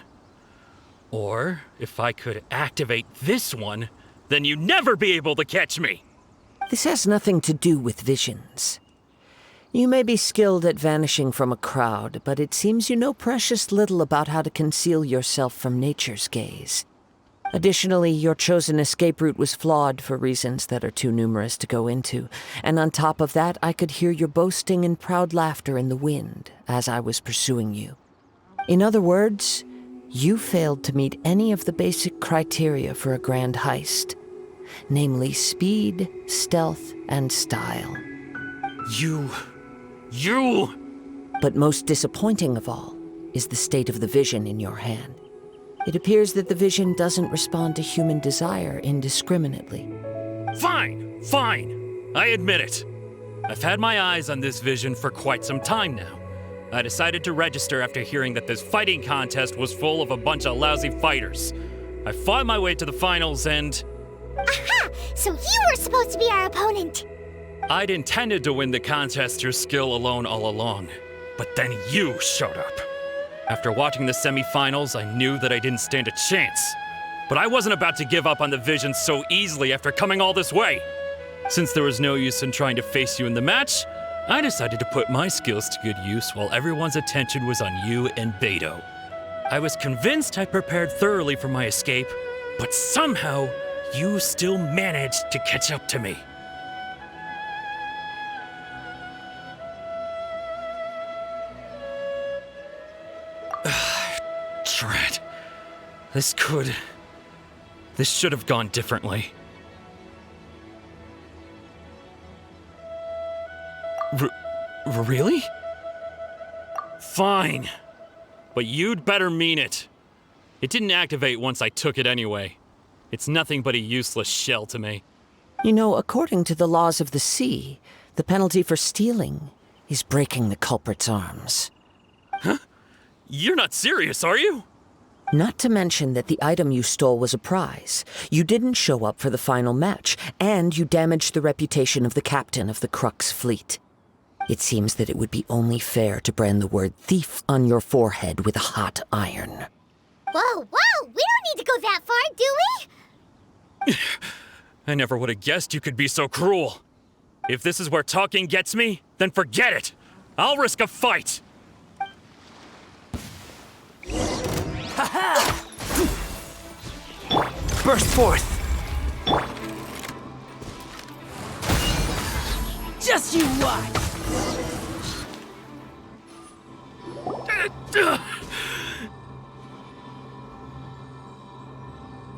Or if I could activate this one, then you'd never be able to catch me. This has nothing to do with visions. You may be skilled at vanishing from a crowd, but it seems you know precious little about how to conceal yourself from nature's gaze. Additionally, your chosen escape route was flawed for reasons that are too numerous to go into, and on top of that, I could hear your boasting and proud laughter in the wind as I was pursuing you. In other words, you failed to meet any of the basic criteria for a grand heist, namely speed, stealth, and style. You... But most disappointing of all is the state of the vision in your hand. It appears that the vision doesn't respond to human desire indiscriminately. Fine, fine. I admit it. I've had my eyes on this vision for quite some time now. I decided to register after hearing that this fighting contest was full of a bunch of lousy fighters. I fought my way to the finals and... Aha! So you were supposed to be our opponent! I'd intended to win the contest through skill alone all along, but then you showed up. After watching the semi-finals, I knew that I didn't stand a chance. But I wasn't about to give up on the vision so easily after coming all this way. Since there was no use in trying to face you in the match, I decided to put my skills to good use while everyone's attention was on you and Beto. I was convinced I prepared thoroughly for my escape, but somehow you still managed to catch up to me. Drat. This should have gone differently. Really? Fine. But you'd better mean it. It didn't activate once I took it anyway. It's nothing but a useless shell to me. You know, according to the laws of the sea, the penalty for stealing is breaking the culprit's arms. Huh? You're not serious, are you? Not to mention that the item you stole was a prize. You didn't show up for the final match, and you damaged the reputation of the captain of the Crux fleet. It seems that it would be only fair to brand the word thief on your forehead with a hot iron. Whoa, whoa! We don't need to go that far, do we? I never would have guessed you could be so cruel. If this is where talking gets me, then forget it. I'll risk a fight. Ha-ha! Burst forth! Just you watch!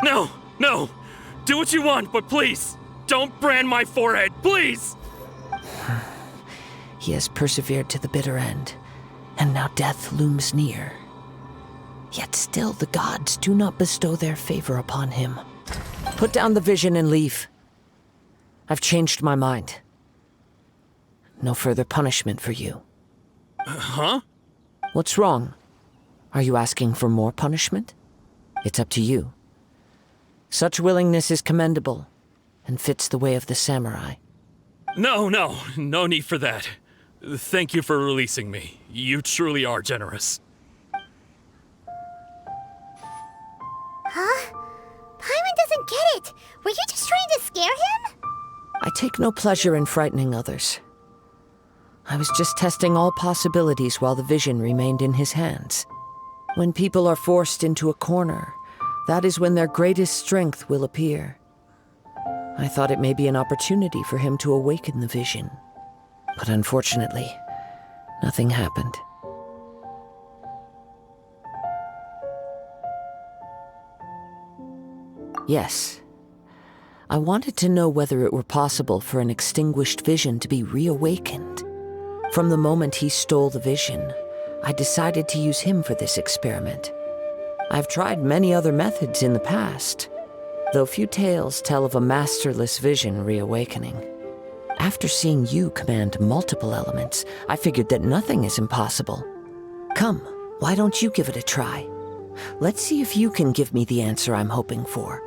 No, no! Do what you want, but please, don't brand my forehead, please! He has persevered to the bitter end, and now death looms near. Yet still the gods do not bestow their favor upon him. Put down the vision and leave. I've changed my mind. No further punishment for you. Huh? What's wrong? Are you asking for more punishment? It's up to you. Such willingness is commendable, and fits the way of the samurai. No need for that. Thank you for releasing me. You truly are generous. Huh? Paimon doesn't get it. Were you just trying to scare him? I take no pleasure in frightening others. I was just testing all possibilities while the vision remained in his hands. When people are forced into a corner, that is when their greatest strength will appear. I thought it may be an opportunity for him to awaken the vision. But unfortunately, nothing happened. Yes. I wanted to know whether it were possible for an extinguished vision to be reawakened. From the moment he stole the vision, I decided to use him for this experiment. I've tried many other methods in the past, though few tales tell of a masterless vision reawakening. After seeing you command multiple elements, I figured that nothing is impossible. Come, why don't you give it a try? Let's see if you can give me the answer I'm hoping for.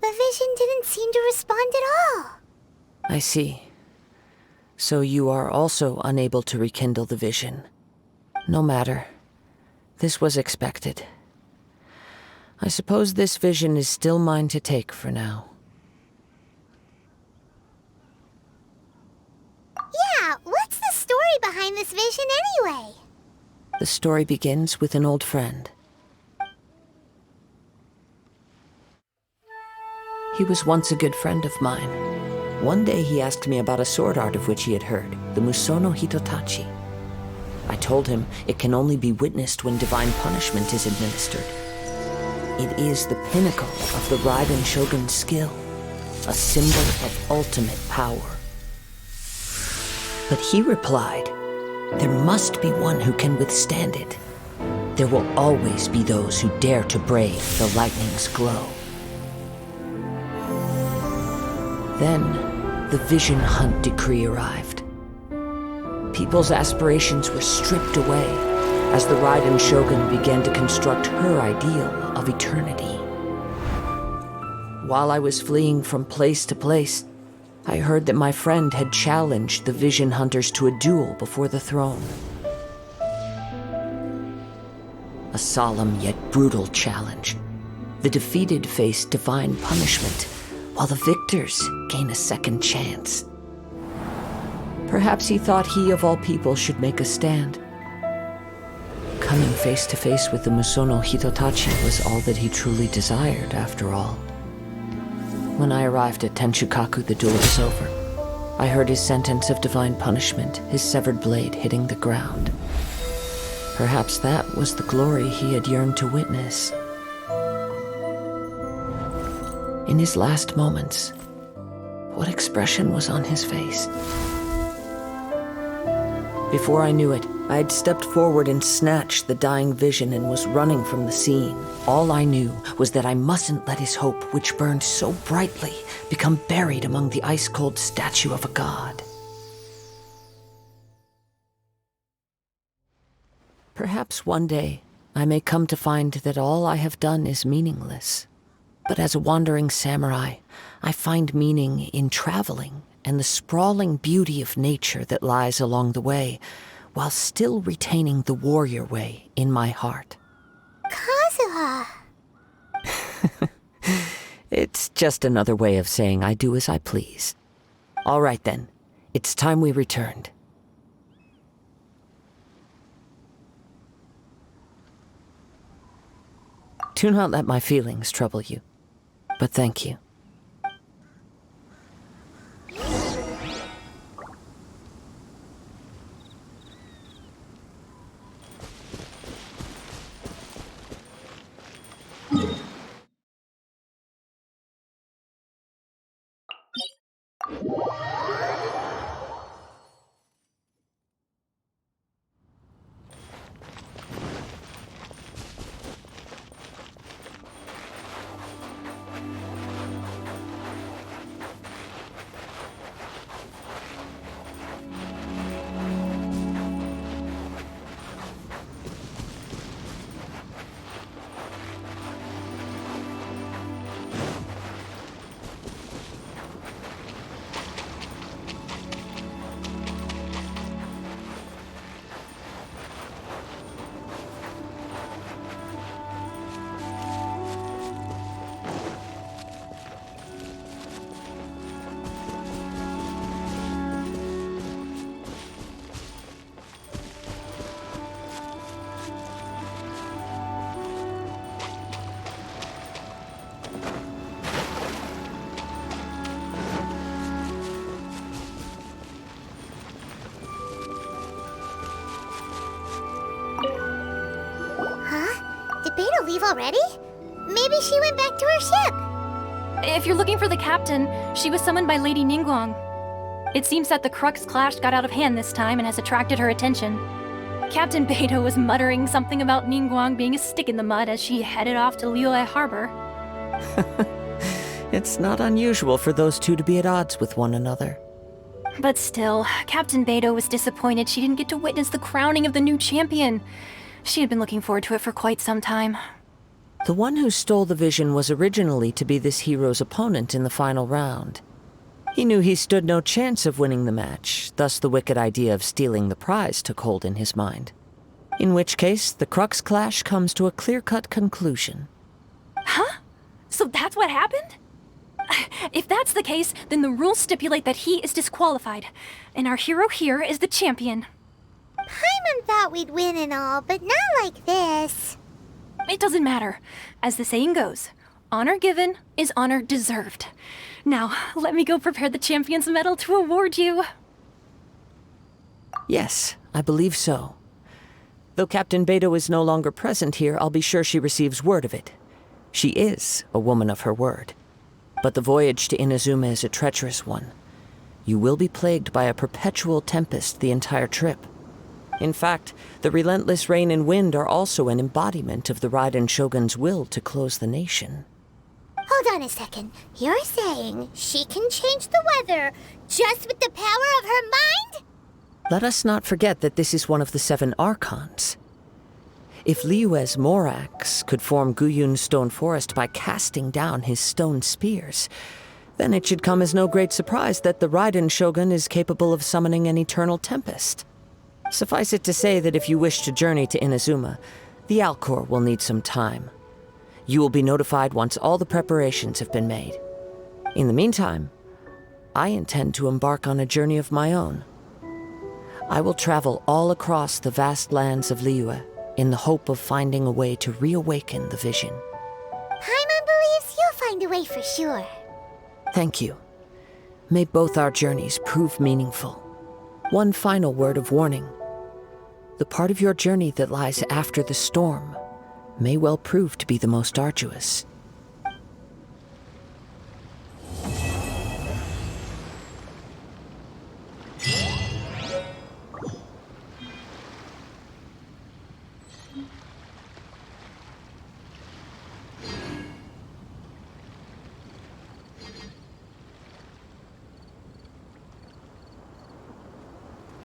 The vision didn't seem to respond at all. I see. So you are also unable to rekindle the vision. No matter. This was expected. I suppose this vision is still mine to take for now. Yeah, what's the story behind this vision anyway? The story begins with an old friend. He was once a good friend of mine. One day he asked me about a sword art of which he had heard, the Musono Hitotachi. I told him it can only be witnessed when divine punishment is administered. It is the pinnacle of the Raiden Shogun's skill, a symbol of ultimate power. But he replied, there must be one who can withstand it. There will always be those who dare to brave the lightning's glow. Then, the Vision Hunt decree arrived. People's aspirations were stripped away as the Raiden Shogun began to construct her ideal of eternity. While I was fleeing from place to place, I heard that my friend had challenged the Vision Hunters to a duel before the throne. A solemn yet brutal challenge. The defeated face divine punishment, while the victors gain a second chance. Perhaps he thought he of all people should make a stand. Coming face to face with the Musono Hitotachi was all that he truly desired, after all. When I arrived at Tenshukaku, the duel was over. I heard his sentence of divine punishment, his severed blade hitting the ground. Perhaps that was the glory he had yearned to witness. In his last moments, what expression was on his face? Before I knew it, I had stepped forward and snatched the dying vision and was running from the scene. All I knew was that I mustn't let his hope, which burned so brightly, become buried among the ice-cold statue of a god. Perhaps one day I may come to find that all I have done is meaningless. But as a wandering samurai, I find meaning in traveling and the sprawling beauty of nature that lies along the way, while still retaining the warrior way in my heart. Kazuha! It's just another way of saying I do as I please. All right then, it's time we returned. Do not let my feelings trouble you, but thank you. Did Beta leave already? Maybe she went back to her ship. If you're looking for the captain, she was summoned by Lady Ningguang. It seems that the Crux clash got out of hand this time and has attracted her attention. Captain Beta was muttering something about Ningguang being a stick in the mud as she headed off to Liyue Harbor. It's not unusual for those two to be at odds with one another. But still, Captain Beta was disappointed she didn't get to witness the crowning of the new champion. She had been looking forward to it for quite some time. The one who stole the vision was originally to be this hero's opponent in the final round. He knew he stood no chance of winning the match, thus the wicked idea of stealing the prize took hold in his mind. In which case, the Crux clash comes to a clear-cut conclusion. Huh? So that's what happened? If that's the case, then the rules stipulate that he is disqualified, and our hero here is the champion. Paimon thought we'd win and all, but not like this. It doesn't matter. As the saying goes, honor given is honor deserved. Now, let me go prepare the champion's medal to award you. Yes, I believe so. Though Captain Beto is no longer present here, I'll be sure she receives word of it. She is a woman of her word. But the voyage to Inazuma is a treacherous one. You will be plagued by a perpetual tempest the entire trip. In fact, the relentless rain and wind are also an embodiment of the Raiden Shogun's will to close the nation. Hold on a second. You're saying she can change the weather just with the power of her mind? Let us not forget that this is one of the 7 Archons. If Liyue's Morax could form Guyun's stone forest by casting down his stone spears, then it should come as no great surprise that the Raiden Shogun is capable of summoning an eternal tempest. Suffice it to say that if you wish to journey to Inazuma, the Alcor will need some time. You will be notified once all the preparations have been made. In the meantime, I intend to embark on a journey of my own. I will travel all across the vast lands of Liyue in the hope of finding a way to reawaken the vision. Paimon believes you'll find a way for sure. Thank you. May both our journeys prove meaningful. One final word of warning. The part of your journey that lies after the storm may well prove to be the most arduous.